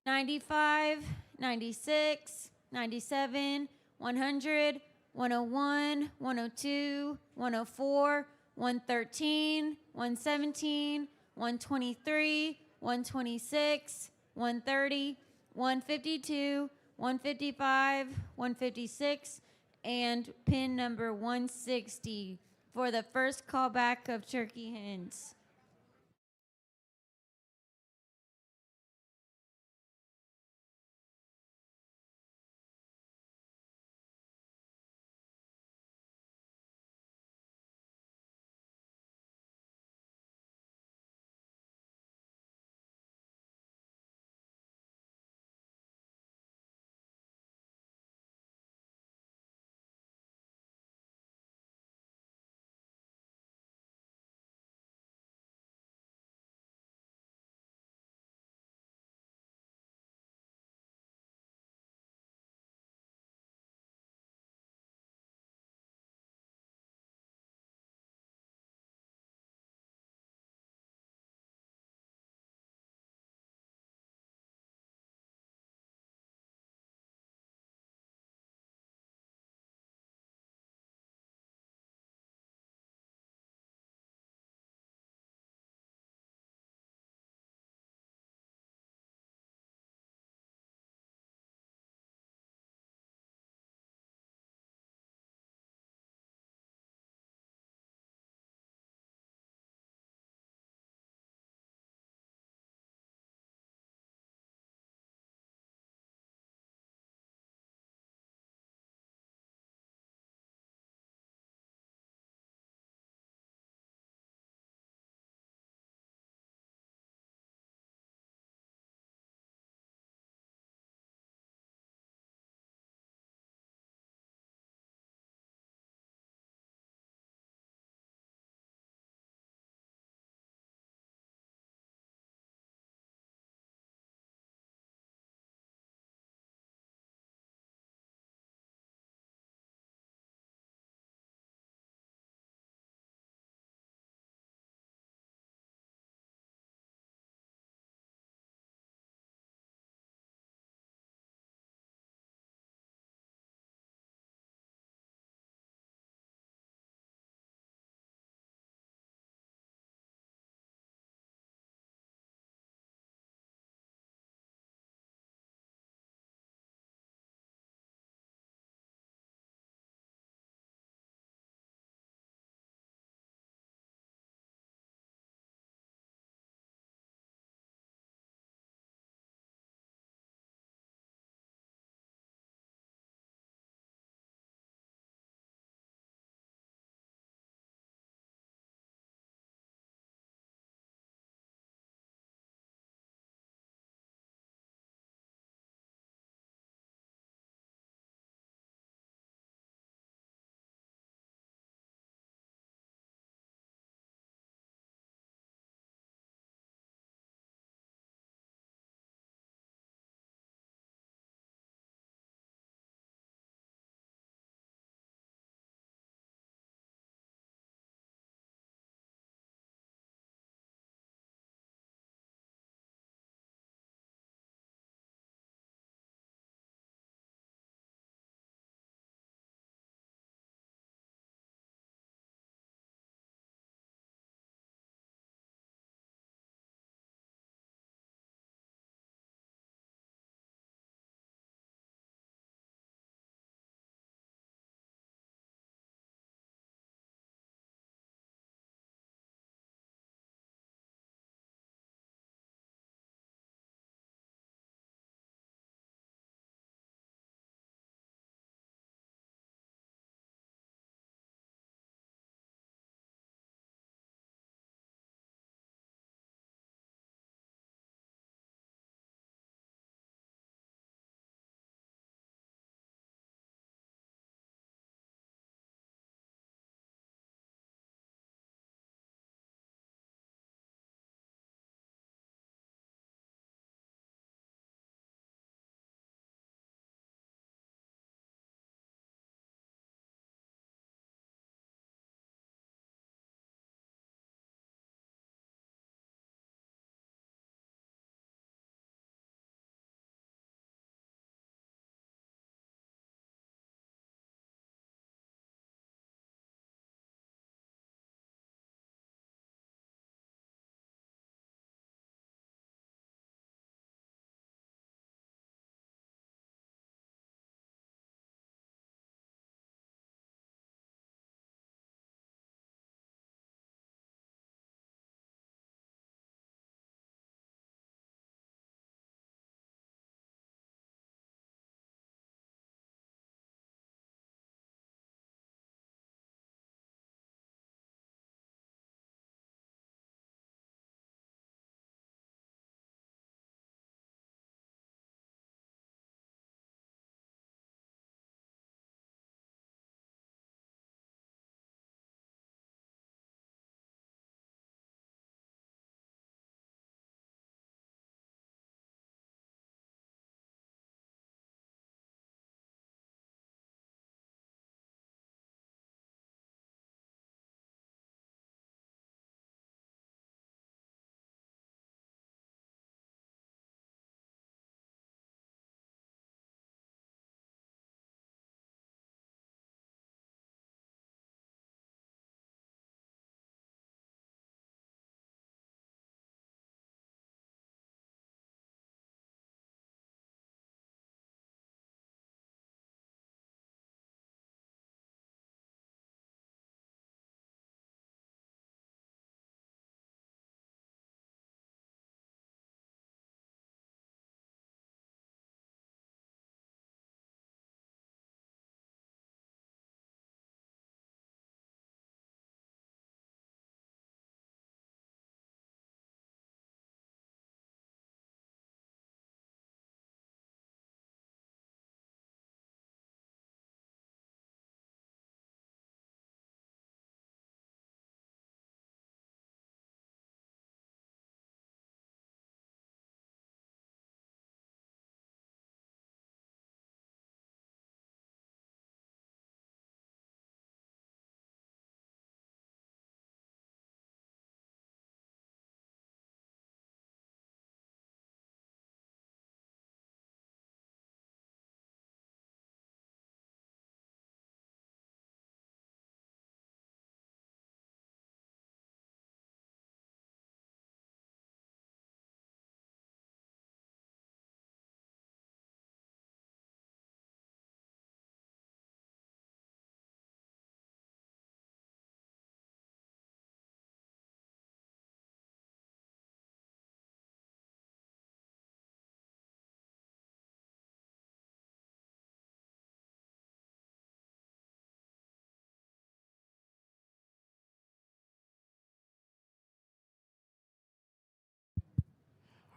95, 96, 97, 100, 101, 102, 104, 113, 117, 123, 126, 130, 152, 155, 156, and pin number 160 for the first callback of turkey hens.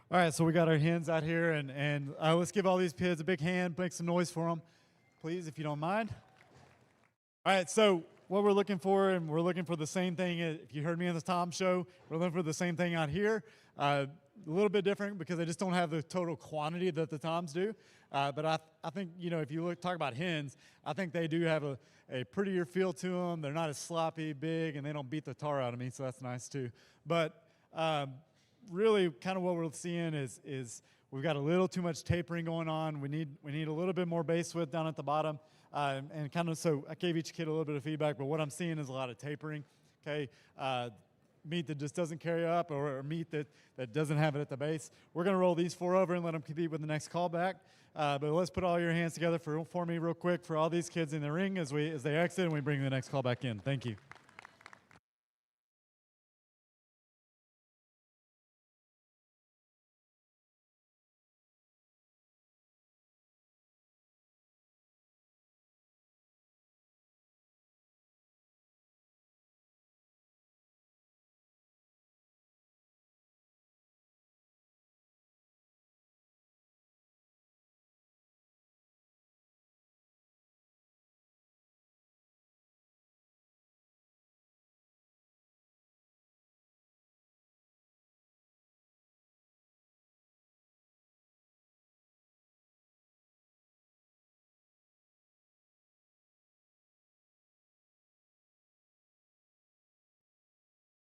All right, so we got our hens out here, and let's give all these kids a big hand, make some noise for them, please, if you don't mind. All right, so what we're looking for, and we're looking for the same thing. If you heard me on the Tom show, we're looking for the same thing out here. A little bit different because they just don't have the total quantity that the Toms do. But I think, if you talk about hens, I think they do have a prettier feel to them. They're not as sloppy, big, and they don't beat the tar out of me, so that's nice too. But really kind of what we're seeing is we've got a little too much tapering going on. We need a little bit more base width down at the bottom. And kind of, so I gave each kid a little bit of feedback, but what I'm seeing is a lot of tapering, okay? Meat that just doesn't carry up, or meat that doesn't have it at the base. We're going to roll these 4 over and let them compete with the next callback. But let's put all your hands together for me real quick for all these kids in the ring as they exit and we bring the next callback in. Thank you.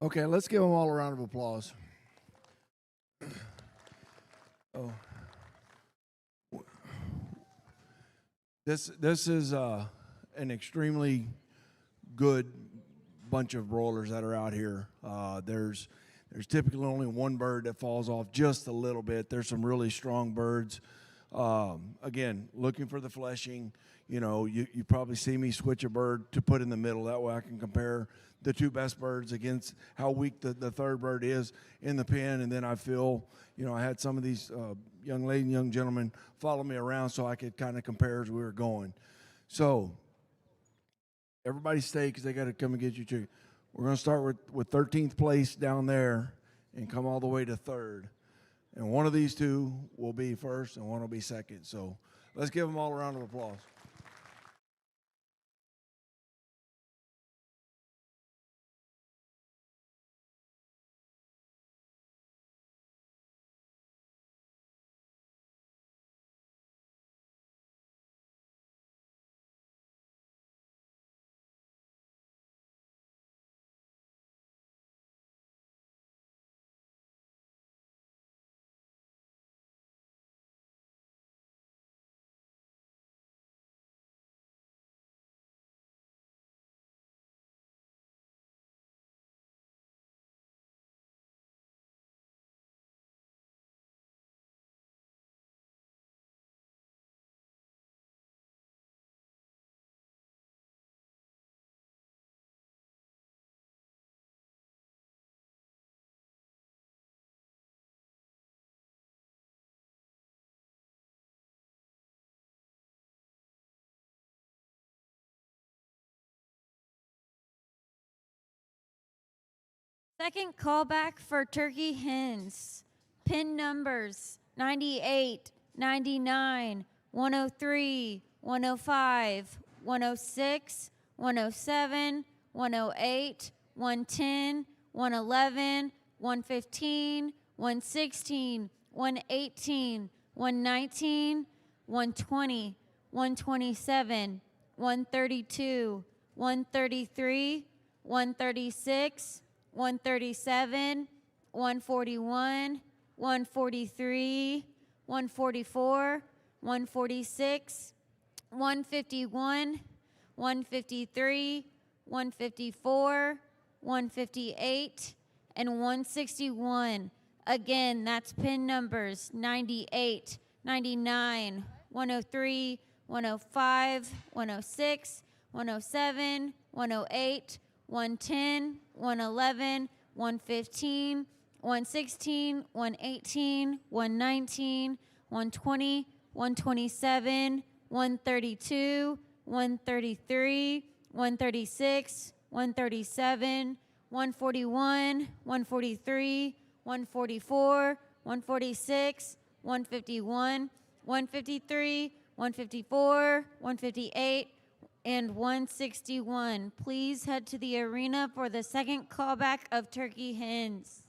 Okay, let's give them all a round of applause. Oh, this is an extremely good bunch of broilers that are out here. There's typically only one bird that falls off just a little bit. There's some really strong birds. Again, looking for the fleshing. You probably see me switch a bird to put in the middle. That way I can compare the 2 best birds against how weak the third bird is in the pen. And then I feel, I had some of these young ladies and young gentlemen follow me around so I could kind of compare as we were going. So everybody stay because they got to come and get you chicken. We're going to start with 13th place down there and come all the way to 3rd. And one of these 2 will be first and one will be second. So let's give them all a round of applause. Second callback for turkey hens. Pin numbers 98, 99, 103, 105, 106, 107, 108, 110, 111, 115, 116, 118, 119, 120, 127, 132, 133, 136, 137, 141, 143, 144, 146, 151, 153, 154, 158, and 161. Again, that's pin numbers 98, 99, 103, 105, 106, 107, 108, 110, 111, 115, 116, 118, 119, 120, 127, 132, 133, 136, 137, 141, 143, 144, 146, 151, 153, 154, 158, and 161. Please head to the arena for the second callback of turkey hens.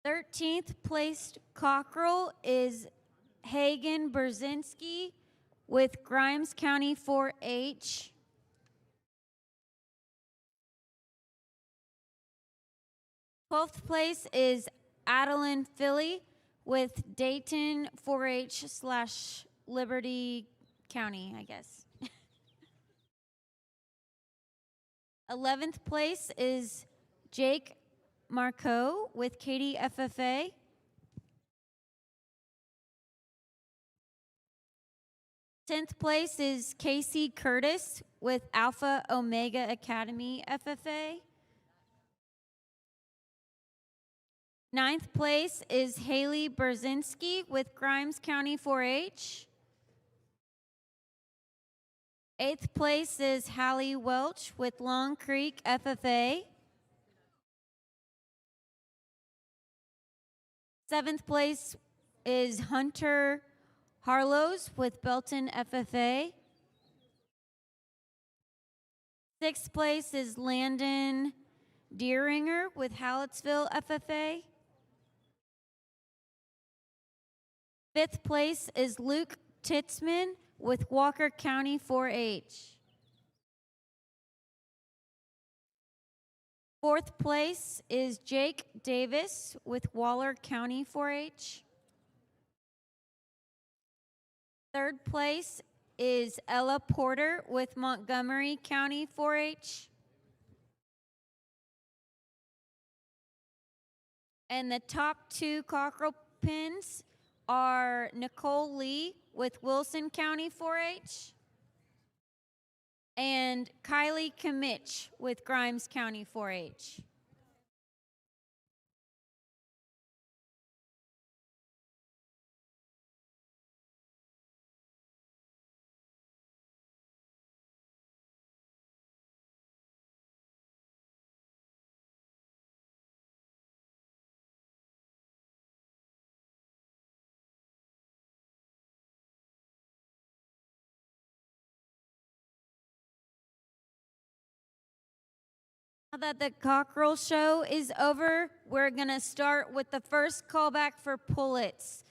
Thirteenth placed cockerel is Hagen Brzezinski with Grimes County 4-H. Twelfth place is Adeline Philly with Dayton 4-H slash Liberty County, I guess. 11th place is Jake Marcoux with Katy FFA. 10th place is Casey Curtis with Alpha Omega Academy FFA. 9th place is Haley Berzinski with Grimes County 4-H. 8th place is Hallie Welch with Long Creek FFA. 7th place is Hunter Harlows with Belton FFA. 6th place is Landon Deeringer with Hallettsville FFA. 5th place is Luke Titzman with Walker County 4-H. 4th place is Jake Davis with Waller County 4-H. 3rd place is Ella Porter with Montgomery County 4-H. And the top 2 cockerel pins are Nicole Lee with Wilson County 4-H and Kylie Kimmich with Grimes County 4-H. Now that the cockerel show is over, we're going to start with the first callback for pullets.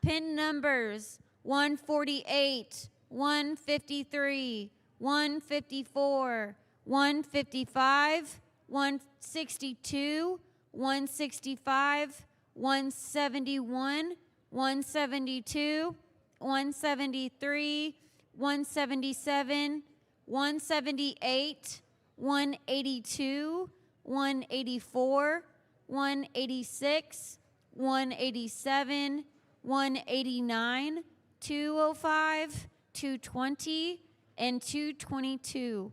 Pin numbers 148, 153, 154, 155, 162, 165, 171, 172, 173, 177, 178, 182, 184, 186, 187, 189, 205, 220, and 222.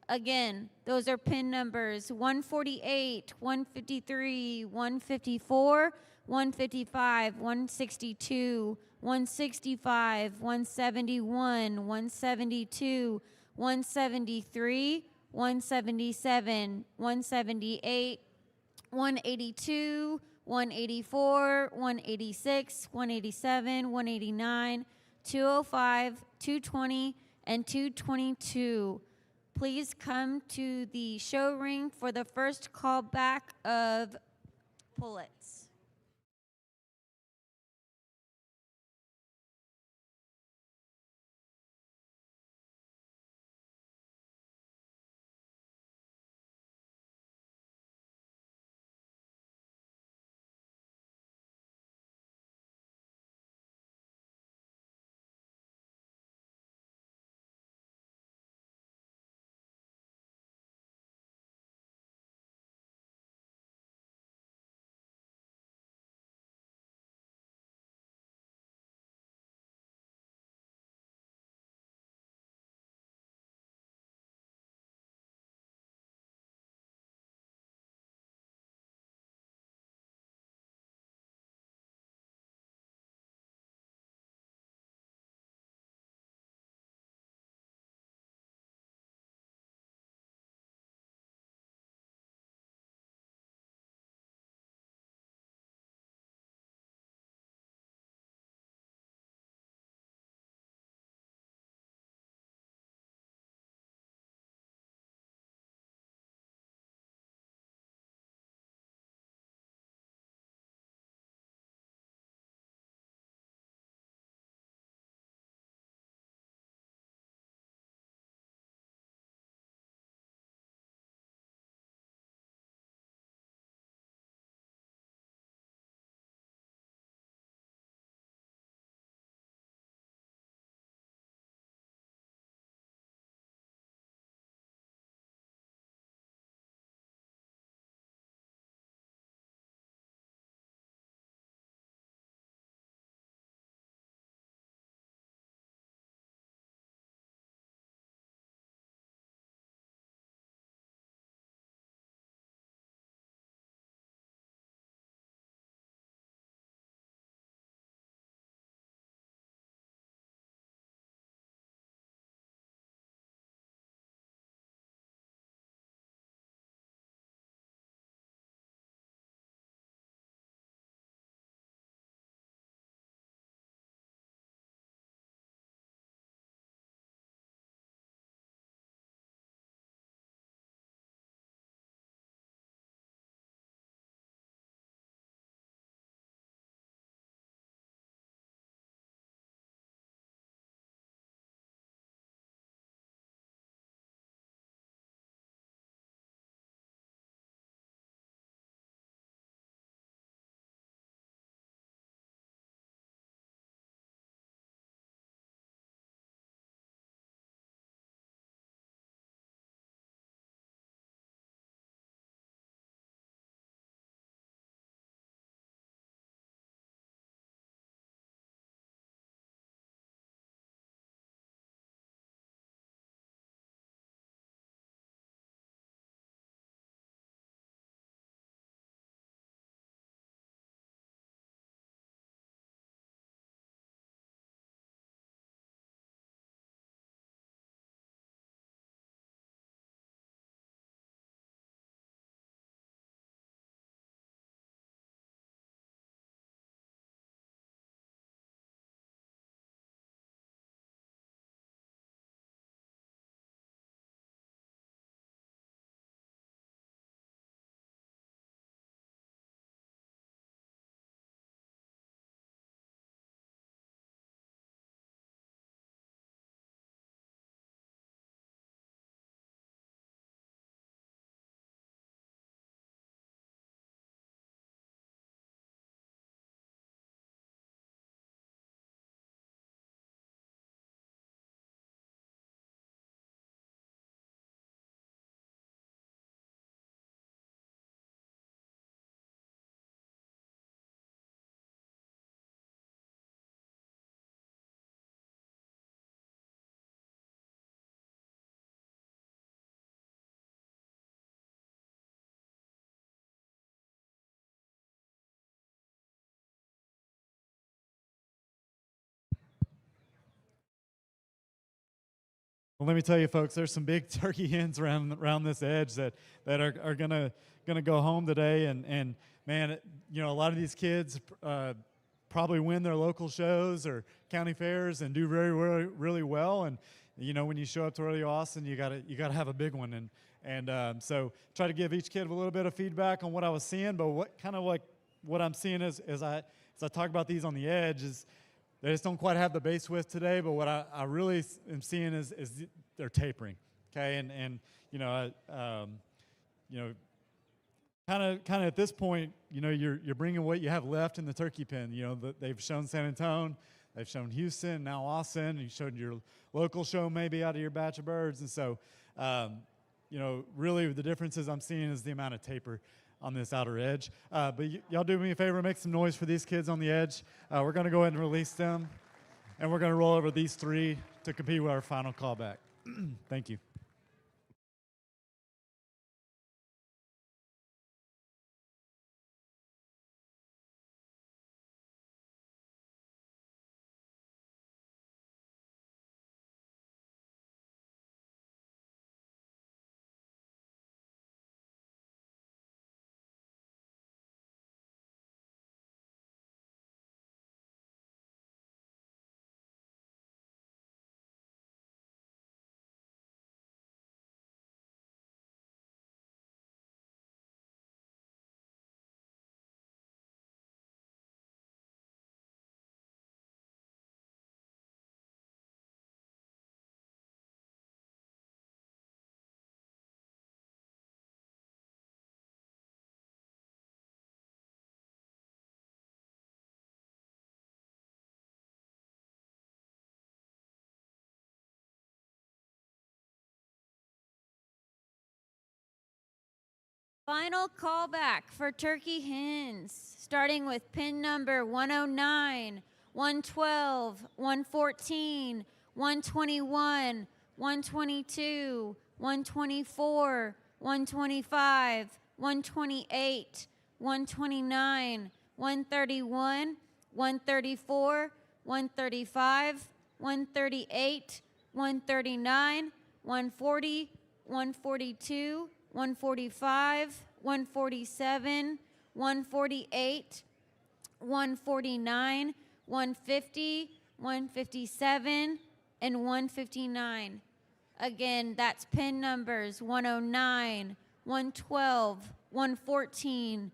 Again, those are pin numbers 148, 153, 154, 155, 162, 165, 171, 172, 173, 177, 178, 182, 184, 186, 187, 189, 205, 220, and 222. Please come to the show ring for the first callback of pullets. Well, let me tell you, folks, there's some big turkey hens around this edge that are gonna go home today, and man, a lot of these kids probably win their local shows or county fairs and do really well. And when you show up to Rodeo Austin, you gotta have a big one. And so try to give each kid a little bit of feedback on what I was seeing, but what I'm seeing as I talk about these on the edge is they just don't quite have the base width today. But what I really am seeing is they're tapering. Okay, and kind of at this point, you're bringing what you have left in the turkey pen. They've shown San Antonio, they've shown Houston, now Austin. You showed your local show maybe out of your batch of birds, and so really the differences I'm seeing is the amount of taper on this outer edge. But y'all do me a favor, make some noise for these kids on the edge. We're going to go ahead and release them, and we're going to roll over these three to compete with our final callback. Thank you. Final callback for turkey hens, starting with pin number 109, 112, 114, 121, 122, 124, 125, 128, 129, 131, 134, 135, 138, 139, 140, 142, 145, 147, 148, 149, 150, 157, and 159. Again, that's pin numbers 109, 112, 114,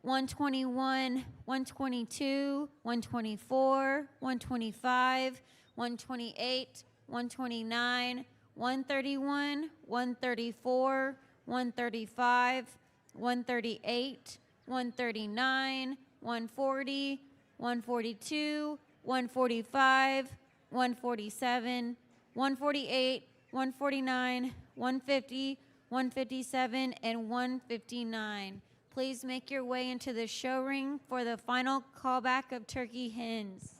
121, 122, 124, 125, 128, 129, 131, 134, 135, 138, 139, 140, 142, 145, 147, 148, 149, 150, 157, and 159. Please make your way into the show ring for the final callback of turkey hens.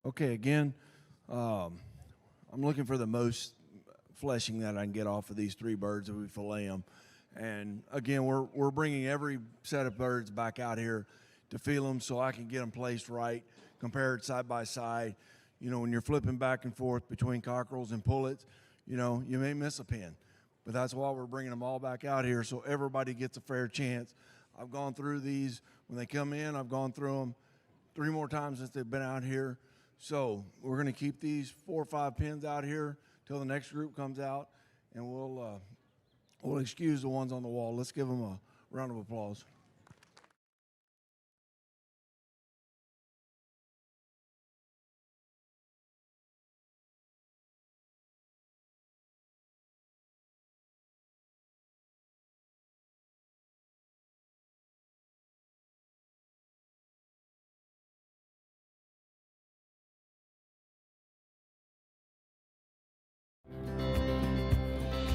Okay, again, I'm looking for the most fleshing that I can get off of these 3 birds if we fillet them. And again, we're bringing every set of birds back out here to feel them so I can get them placed right, compared side by side. You know, when you're flipping back and forth between cockerels and pullets, you know, you may miss a pin. But that's why we're bringing them all back out here so everybody gets a fair chance. I've gone through these. When they come in, I've gone through them 3 more times since they've been out here. So we're going to keep these 4 or 5 pins out here till the next group comes out, and we'll excuse the ones on the wall. Let's give them a round of applause.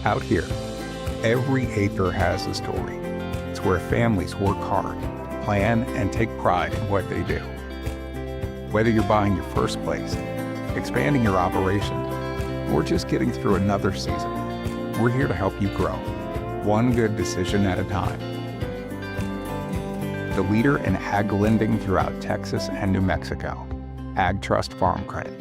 Out here, every acre has a story. It's where families work hard, plan, and take pride in what they do. Whether you're buying your first place, expanding your operation, or just getting through another season, we're here to help you grow, one good decision at a time. The leader in ag lending throughout Texas and New Mexico, Ag Trust Farm Credit.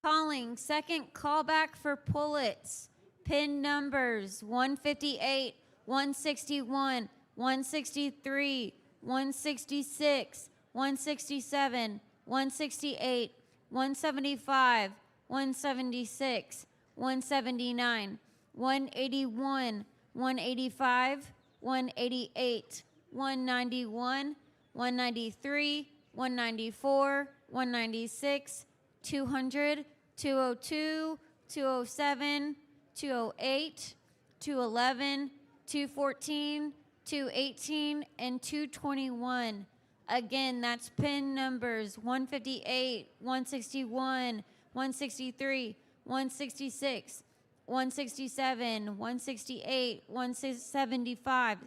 Calling second callback for pullets. Pin numbers 158, 161, 163, 166, 167, 168, 175, 176, 179, 181, 185, 188, 191, 193, 194, 196, 200, 202, 207, 208, 211, 214, 218, and 221. Again, that's pin numbers 158, 161, 163, 166, 167, 168, 175,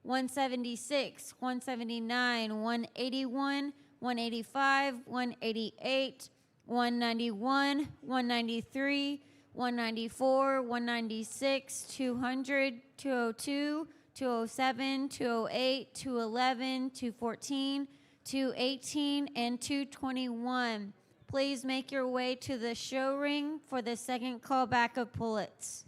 176, 179, 181, 185, 188, 191, 193, 194, 196, 200, 202, 207, 208, 211, 214, 218, and 221. Please make your way to the show ring for the second callback of pullets.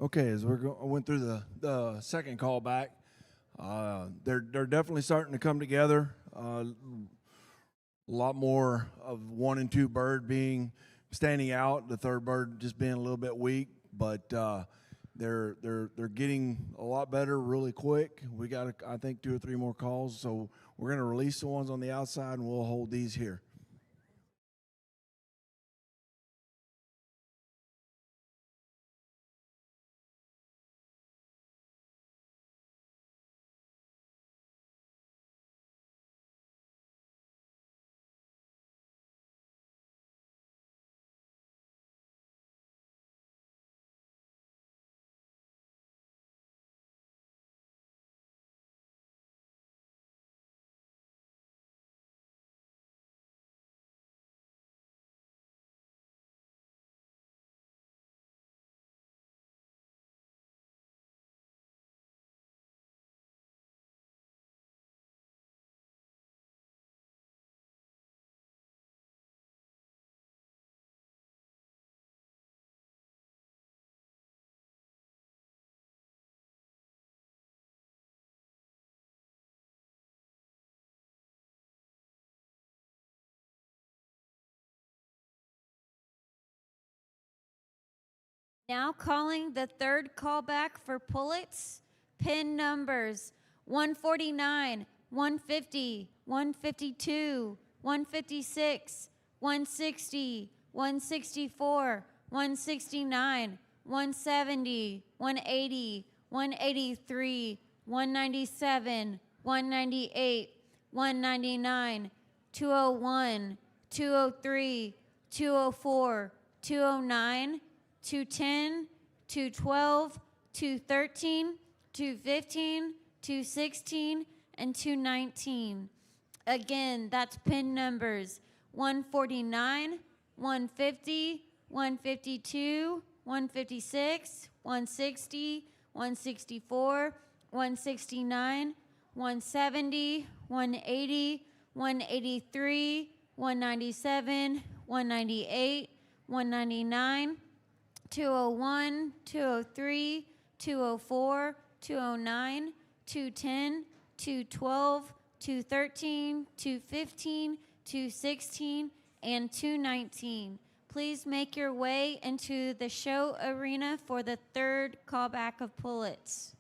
Okay, as I went through the second callback, they're definitely starting to come together. A lot more of 1 and 2 bird being standing out, the third bird just being a little bit weak, but they're getting a lot better really quick. We got I think 2 or 3 more calls, so we're going to release the ones on the outside and we'll hold these here. Now calling the third callback for Pullets, pin numbers 149, 150, 152, 156, 160, 164, 169, 170, 180, 183, 197, 198, 199, 201, 203, 204, 209, 210, 212, 213, 215, 216, and 219. Again, that's pin numbers 149, 150, 152, 156, 160, 164, 169, 170, 180, 183, 197, 198, 199, 201, 203, 204, 209, 210, 212, 213, 215, 216, and 219. Please make your way into the show arena for the third callback of Pullets.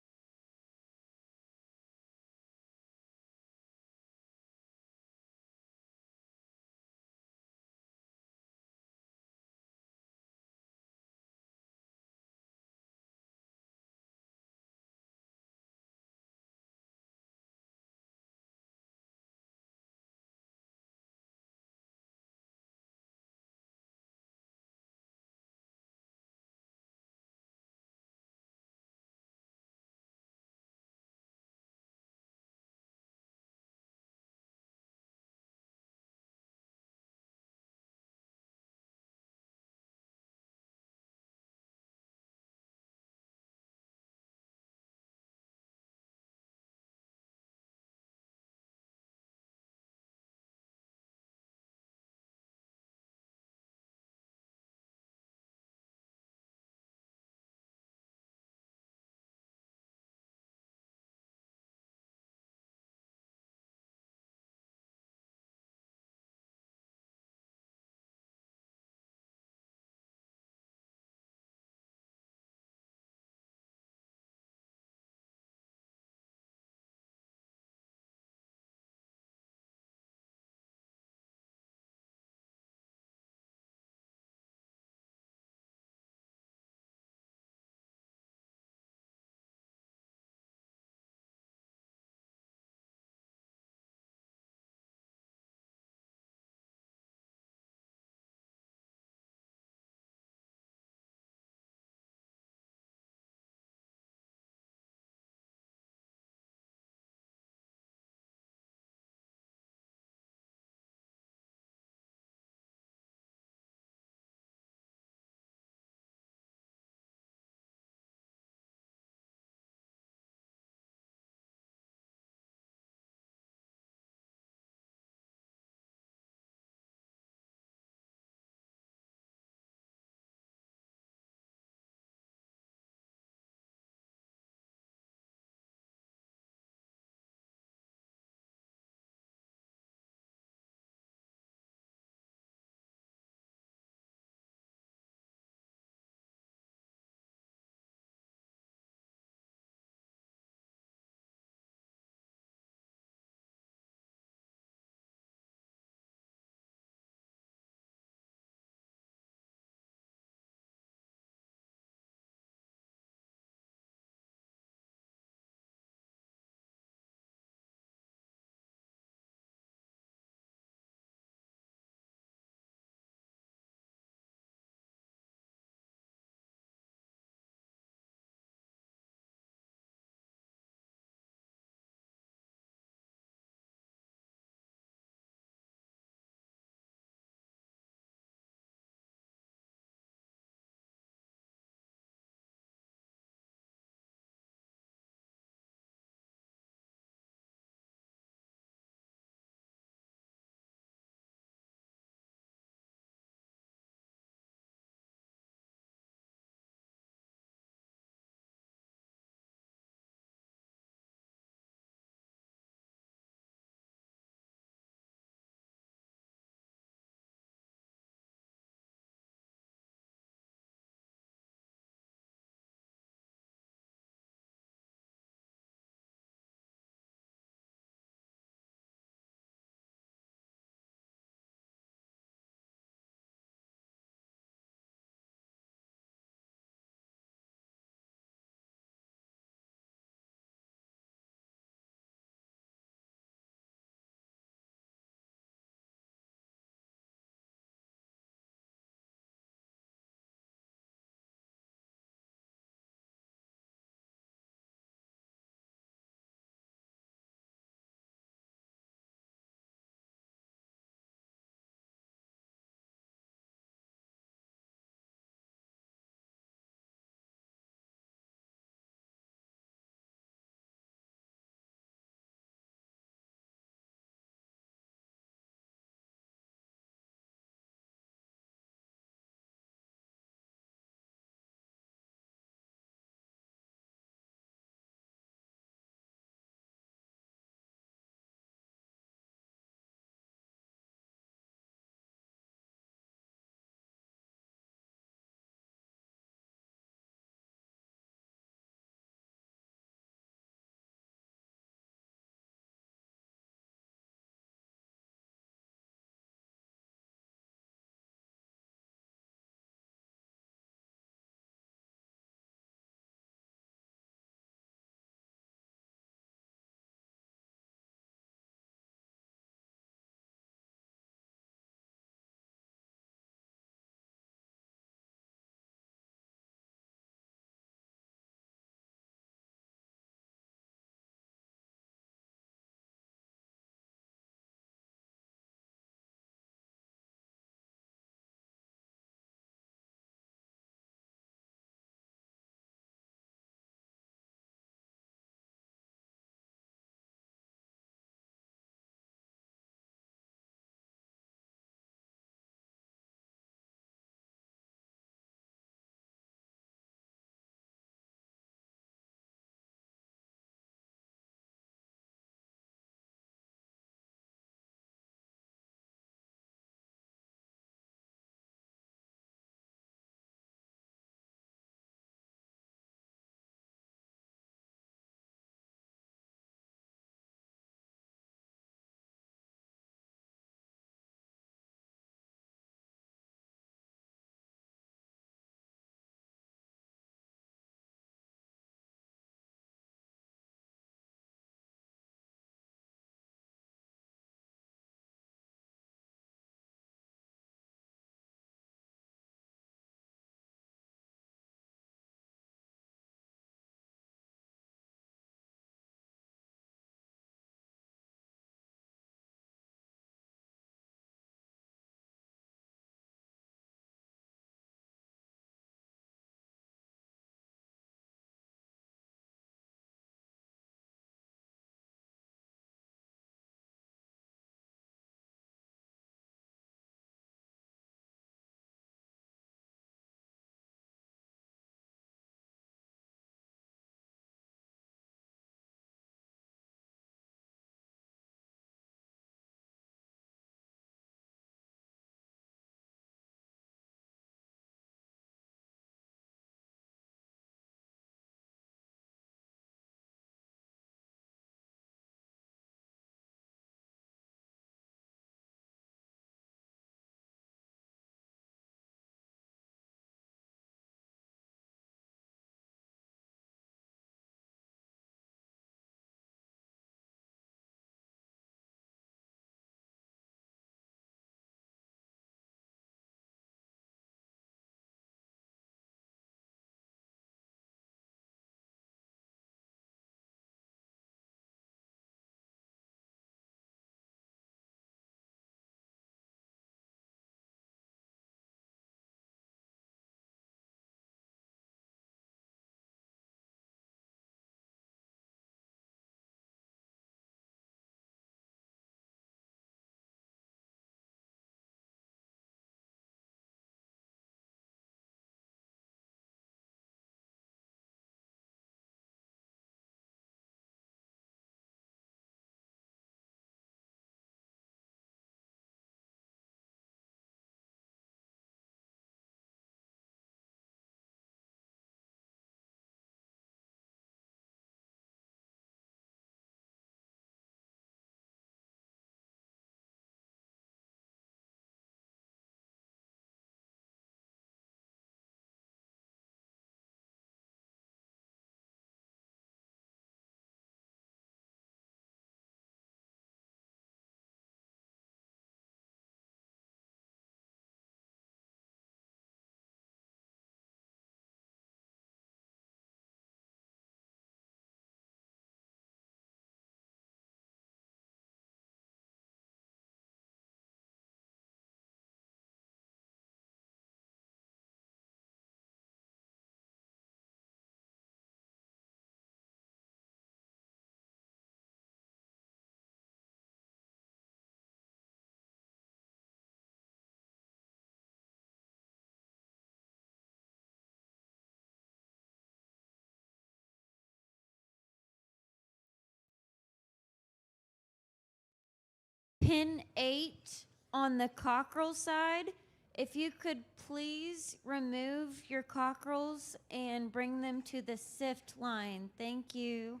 pin 8 on the cockerel side. If you could please remove your cockerels and bring them to the sift line. Thank you.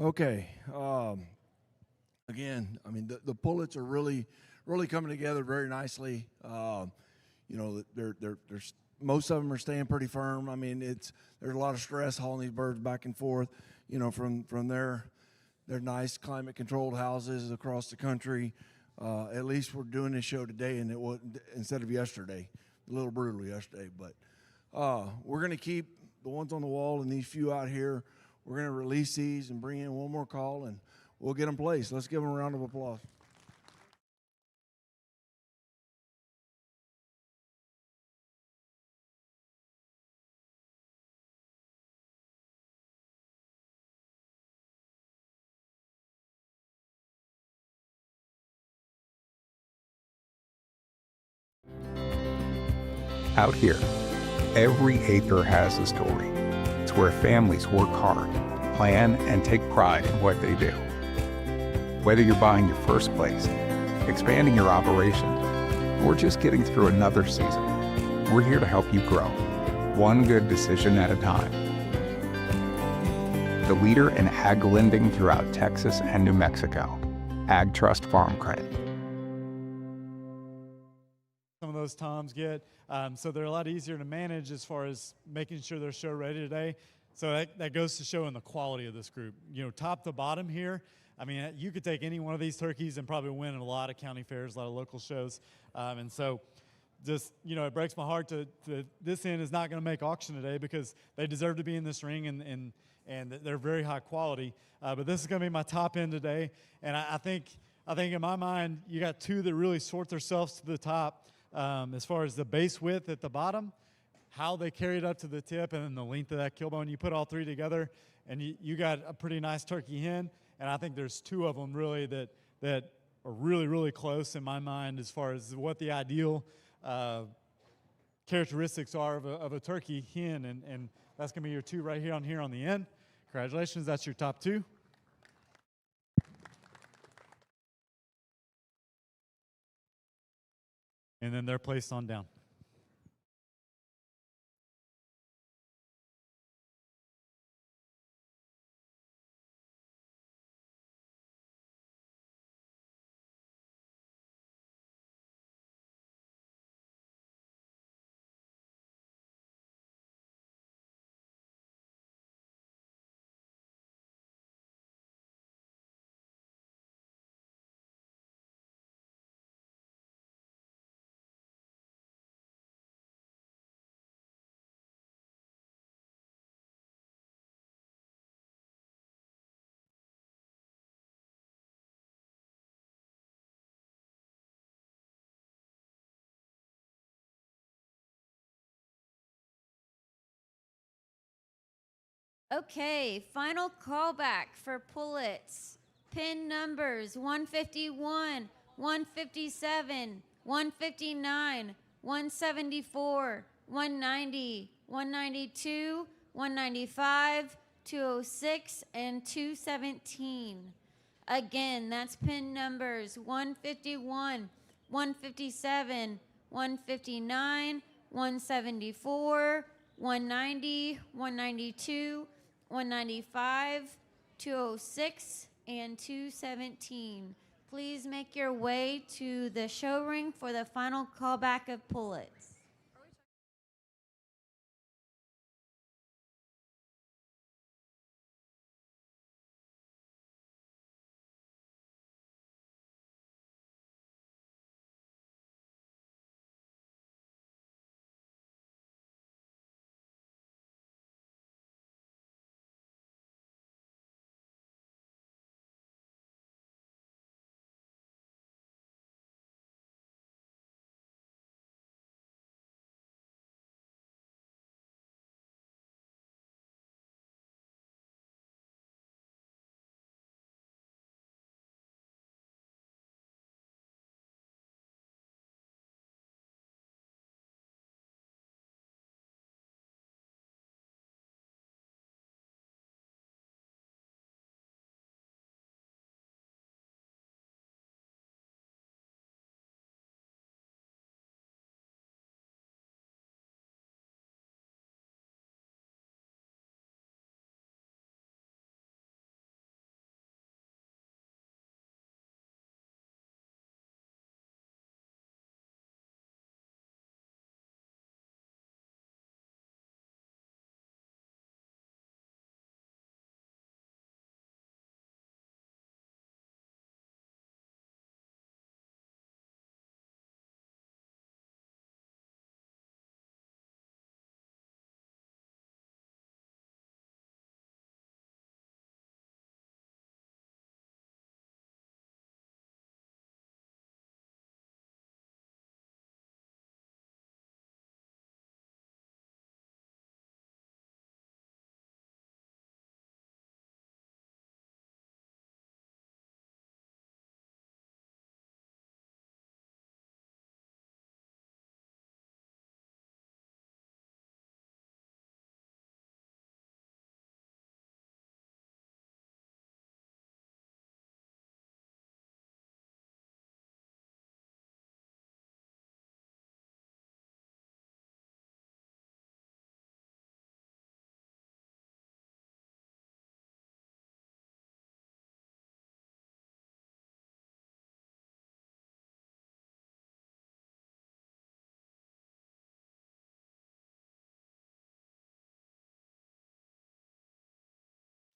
Okay. Again, I mean, the pullets are really coming together very nicely. You know, they're most of them are staying pretty firm. I mean, there's a lot of stress hauling these birds back and forth. You know, from their nice climate controlled houses across the country. At least we're doing this show today, and it was instead of yesterday. A little brutal yesterday, but we're going to keep the ones on the wall and these few out here. We're going to release these and bring in one more call, and we'll get them placed. Let's give them a round of applause. Out here, every acre has a story. It's where families work hard, plan, and take pride in what they do. Whether you're buying your first place, expanding your operation, or just getting through another season, we're here to help you grow, one good decision at a time. The leader in ag lending throughout Texas and New Mexico, Ag Trust Farm Credit. Some of those toms get, so they're a lot easier to manage as far as making sure they're show ready today. So that goes to show in the quality of this group. You know, top to bottom here, I mean, you could take any one of these turkeys and probably win in a lot of county fairs, a lot of local shows. And so just, you know, it breaks my heart to this end is not going to make auction today because they deserve to be in this ring and they're very high quality. But this is going to be my top end today. And I think in my mind, you got two that really sort themselves to the top. As far as the base width at the bottom, how they carry it up to the tip, and then the length of that kill bone. You put all three together, and you got a pretty nice turkey hen. And I think there's two of them really that are really, really close in my mind as far as what the ideal characteristics are of a turkey hen. And that's going to be your two right here on the end. Congratulations, that's your top two. And then they're placed on down. Okay, final callback for pullets. Pin numbers 151, 157, 159, 174, 190, 192, 195, 206, and 217. Again, that's pin numbers 151, 157, 159, 174, 190, 192, 195, 206, and 217. Please make your way to the show ring for the final callback of pullets.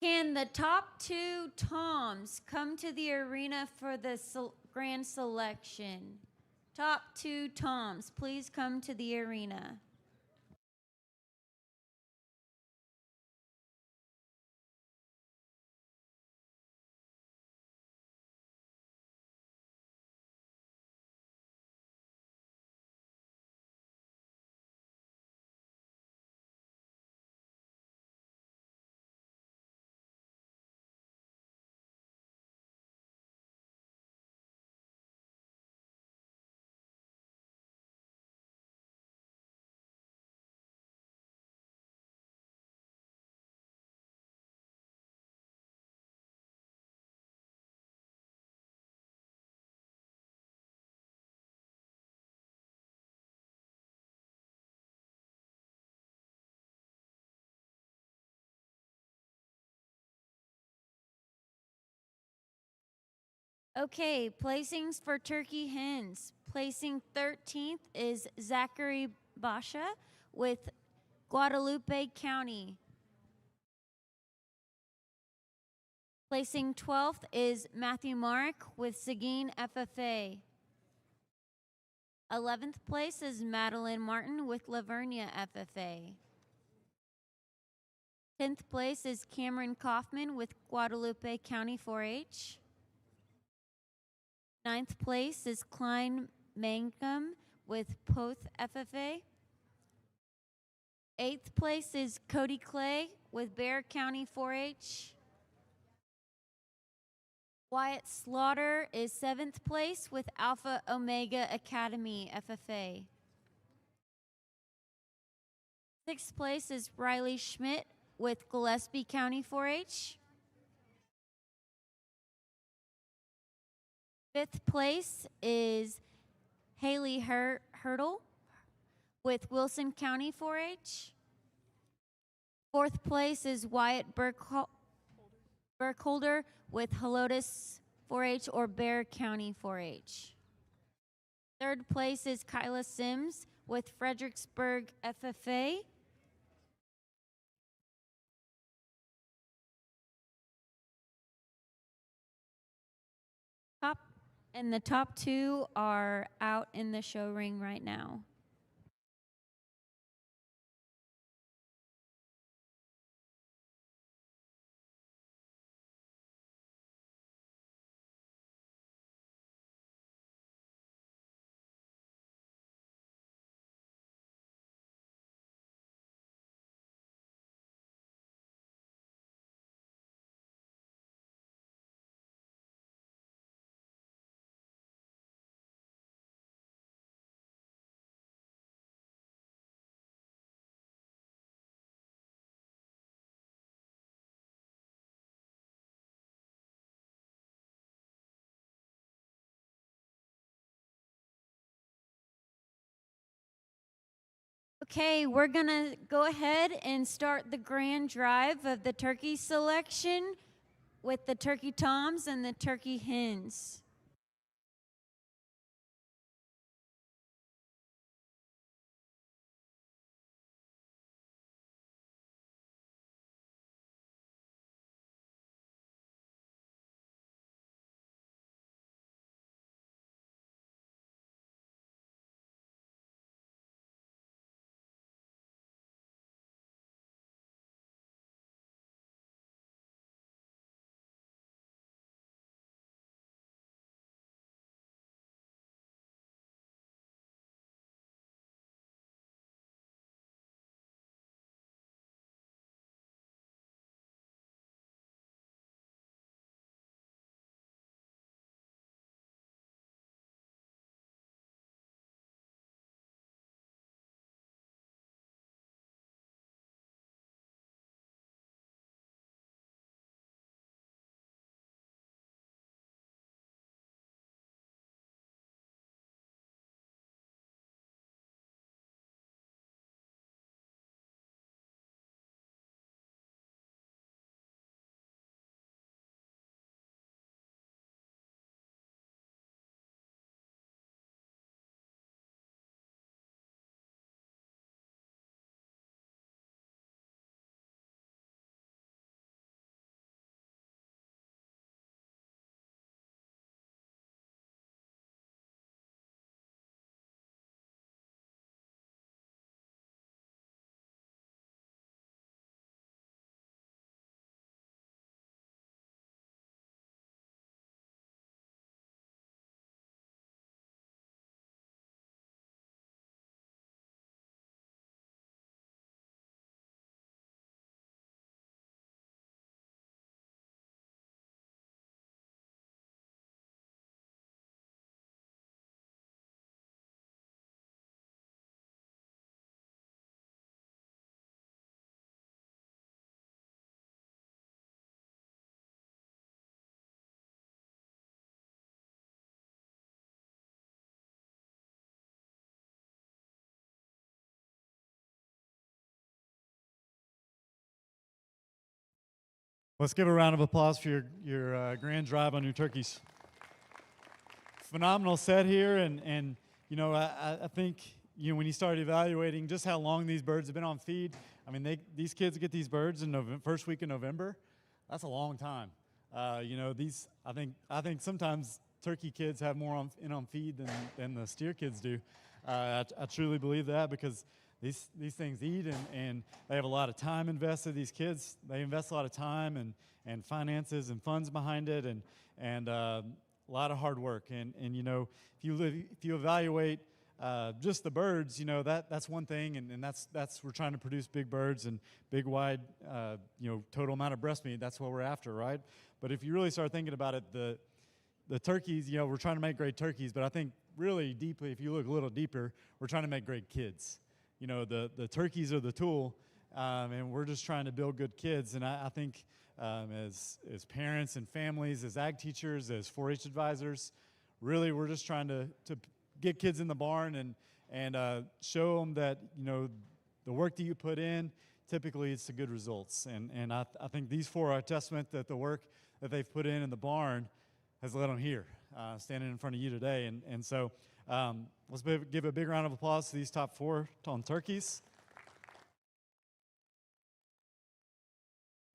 Can the top two toms come to the arena for the grand selection? Top two toms, please come to the arena. Okay, placings for turkey hens. Placing 13th is Zachary Basha with Guadalupe County. Placing 12th is Matthew Mark with Seguin FFA. 11th place is Madeline Martin with Lavernia FFA. 10th place is Cameron Kaufman with Guadalupe County 4-H. 9th place is Klein Mangum with Poth FFA. 8th place is Cody Clay with Bear County 4-H. Wyatt Slaughter is 7th place with Alpha Omega Academy FFA. 6th place is Riley Schmidt with Gillespie County 4-H. 5th place is Haley Hurdle with Wilson County 4-H. 4th place is Wyatt Burkholder with Helotes 4-H or Bear County 4-H. 3rd place is Kyla Sims with Fredericksburg FFA. And the top two are out in the show ring right now. Okay, we're gonna go ahead and start the grand drive of the turkey selection with the turkey toms and the turkey hens. Let's give a round of applause for your grand drive on your turkeys. Phenomenal set here, and you know, I think, you know, when you start evaluating just how long these birds have been on feed, I mean, these kids get these birds in first week of November. That's a long time. You know, I think sometimes turkey kids have more on feed than the steer kids do. I truly believe that, because these things eat, and they have a lot of time invested. These kids, they invest a lot of time and finances and funds behind it, and a lot of hard work. And you know, if you evaluate just the birds, you know, that's one thing, and that's we're trying to produce big birds and big wide, you know, total amount of breast meat. That's what we're after, right? But if you really start thinking about it, the turkeys, you know, we're trying to make great turkeys, but I think really deeply, if you look a little deeper, we're trying to make great kids. You know, the turkeys are the tool, and we're just trying to build good kids. And I think as parents and families, as ag teachers, as 4-H advisors, really we're just trying to get kids in the barn and show them that, you know, the work that you put in, typically it's the good results. And I think these 4 are a testament that the work that they've put in the barn has led them here, standing in front of you today. And so let's give a big round of applause to these top 4 on turkeys.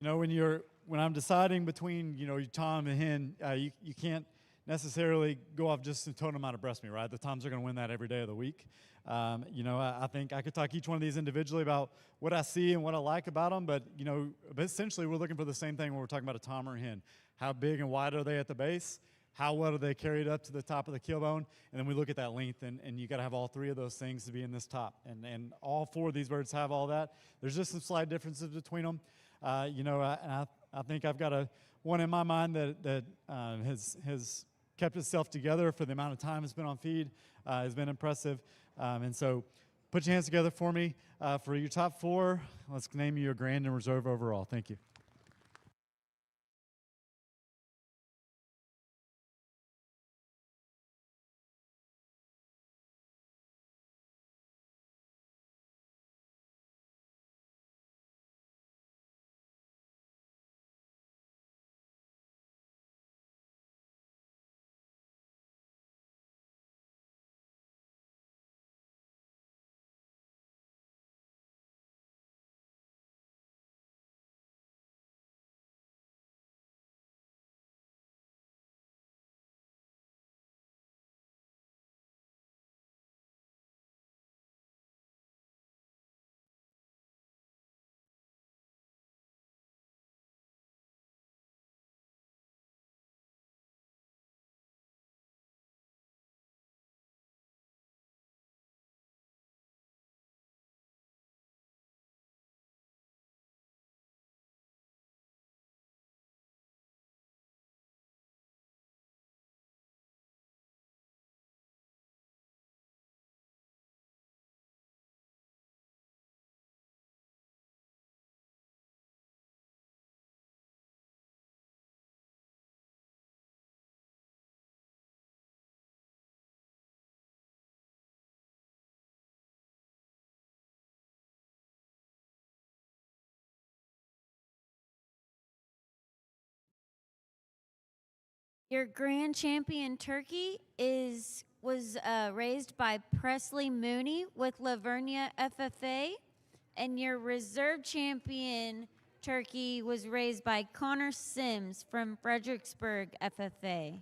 You know, when I'm deciding between, you know, tom and hen, you can't necessarily go off just the total amount of breast meat, right? The toms are going to win that every day of the week. You know, I think I could talk each one of these individually about what I see and what I like about them, but, you know, essentially we're looking for the same thing when we're talking about a tom or a hen. How big and wide are they at the base? How well are they carried up to the top of the keel bone? And then we look at that length, and you got to have all 3 of those things to be in this top. And all 4 of these birds have all that. There's just some slight differences between them. You know, I think I've got one in my mind that has kept itself together for the amount of time it's been on feed. Has been impressive. And so put your hands together for me for your top 4. Let's name you a grand and reserve overall. Thank you. Your grand champion turkey was raised by Presley Mooney with Lavernia FFA, and your reserve champion turkey was raised by Connor Sims from Fredericksburg FFA.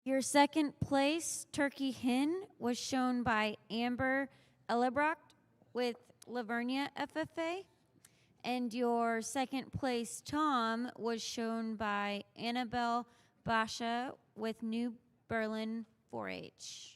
Your second place turkey hen was shown by Amber Ellebrocht with Lavernia FFA. And your second place tom was shown by Annabelle Basha with New Berlin 4-H.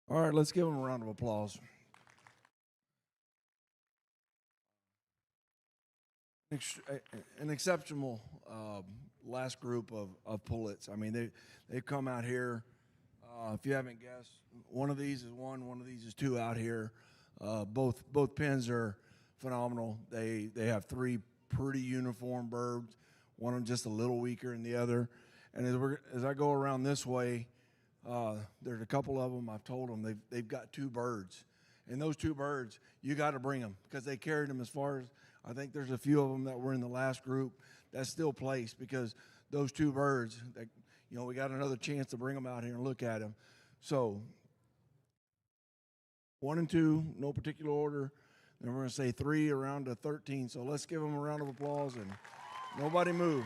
All right, let's give them a round of applause. An exceptional last group of pullets. I mean, they've come out here. If you haven't guessed, one of these is one of these is two out here. Both pens are phenomenal. They have three pretty uniform birds. One of them just a little weaker than the other. And as I go around this way, there's a couple of them. I've told them they've got two birds, and those two birds you got to bring them because they carried them as far as I think there's a few of them that were in the last group that's still placed because those two birds that we got another chance to bring them out here and look at them. So 1 and 2, no particular order. Then we're going to say 3 around to 13. So let's give them a round of applause and nobody move.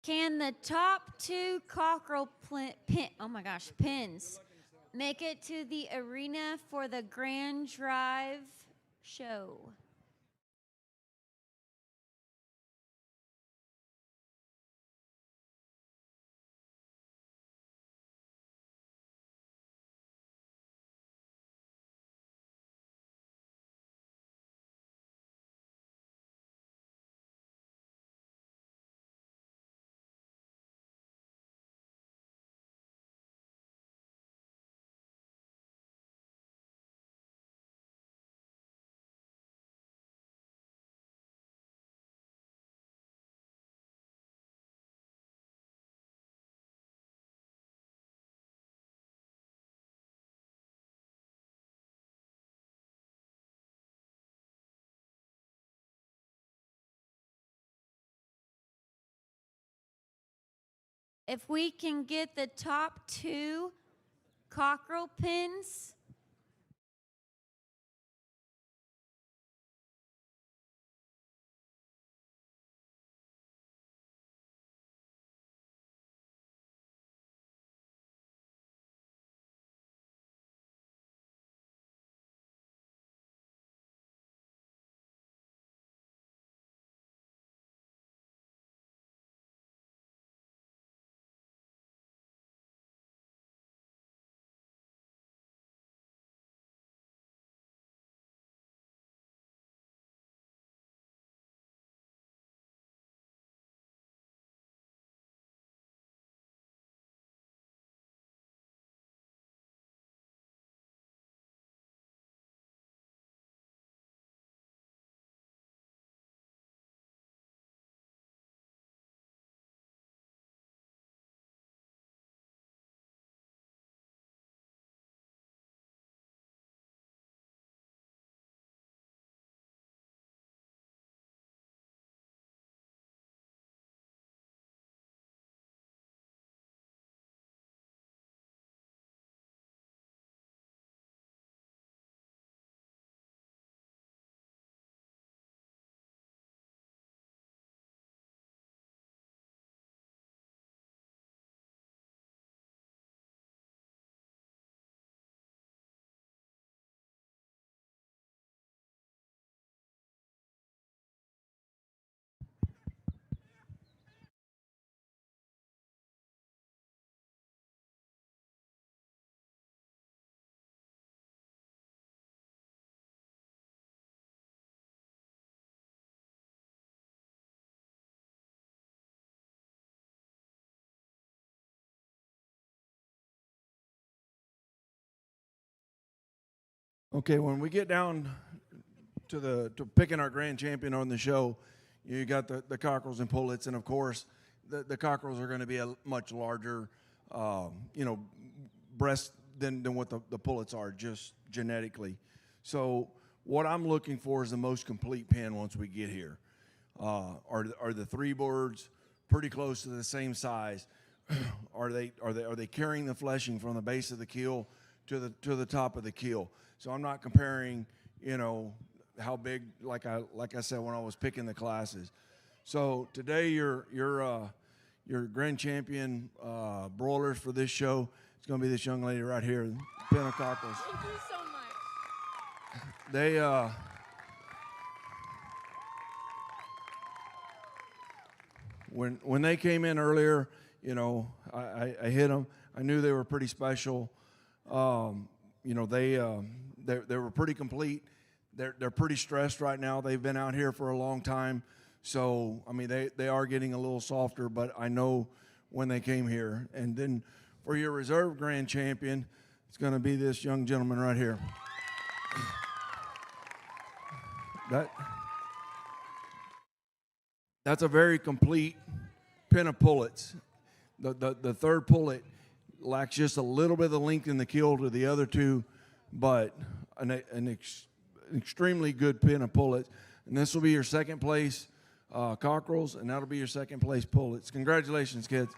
Can the top 2 cockerel pins make it to the arena for the Grand Drive show? If we can get the top 2 cockerel pins, Okay, when we get down to picking our grand champion on the show, you got the cockerels and pullets, and of course, the cockerels are going to be a much larger, breast than what the pullets are, just genetically. So what I'm looking for is the most complete pen once we get here. Are the 3 birds pretty close to the same size? Are they carrying the fleshing from the base of the keel to the top of the keel? So I'm not comparing, how big, like I said when I was picking the classes. So today your grand champion broilers for this show is going to be this young lady right here, Pen Cockerels. Thank you so much. They when they came in earlier, I hit them. I knew they were pretty special. They were pretty complete. They're pretty stressed right now. They've been out here for a long time. So, I mean, they are getting a little softer, but I know when they came here. And then for your reserve grand champion, it's going to be this young gentleman right here. That's a very complete pen of pullets. The third pullet lacks just a little bit of the length in the keel to the other 2, but an extremely good pen of pullets. And this will be your second place cockerels, and that'll be your second place pullets. Congratulations, kids.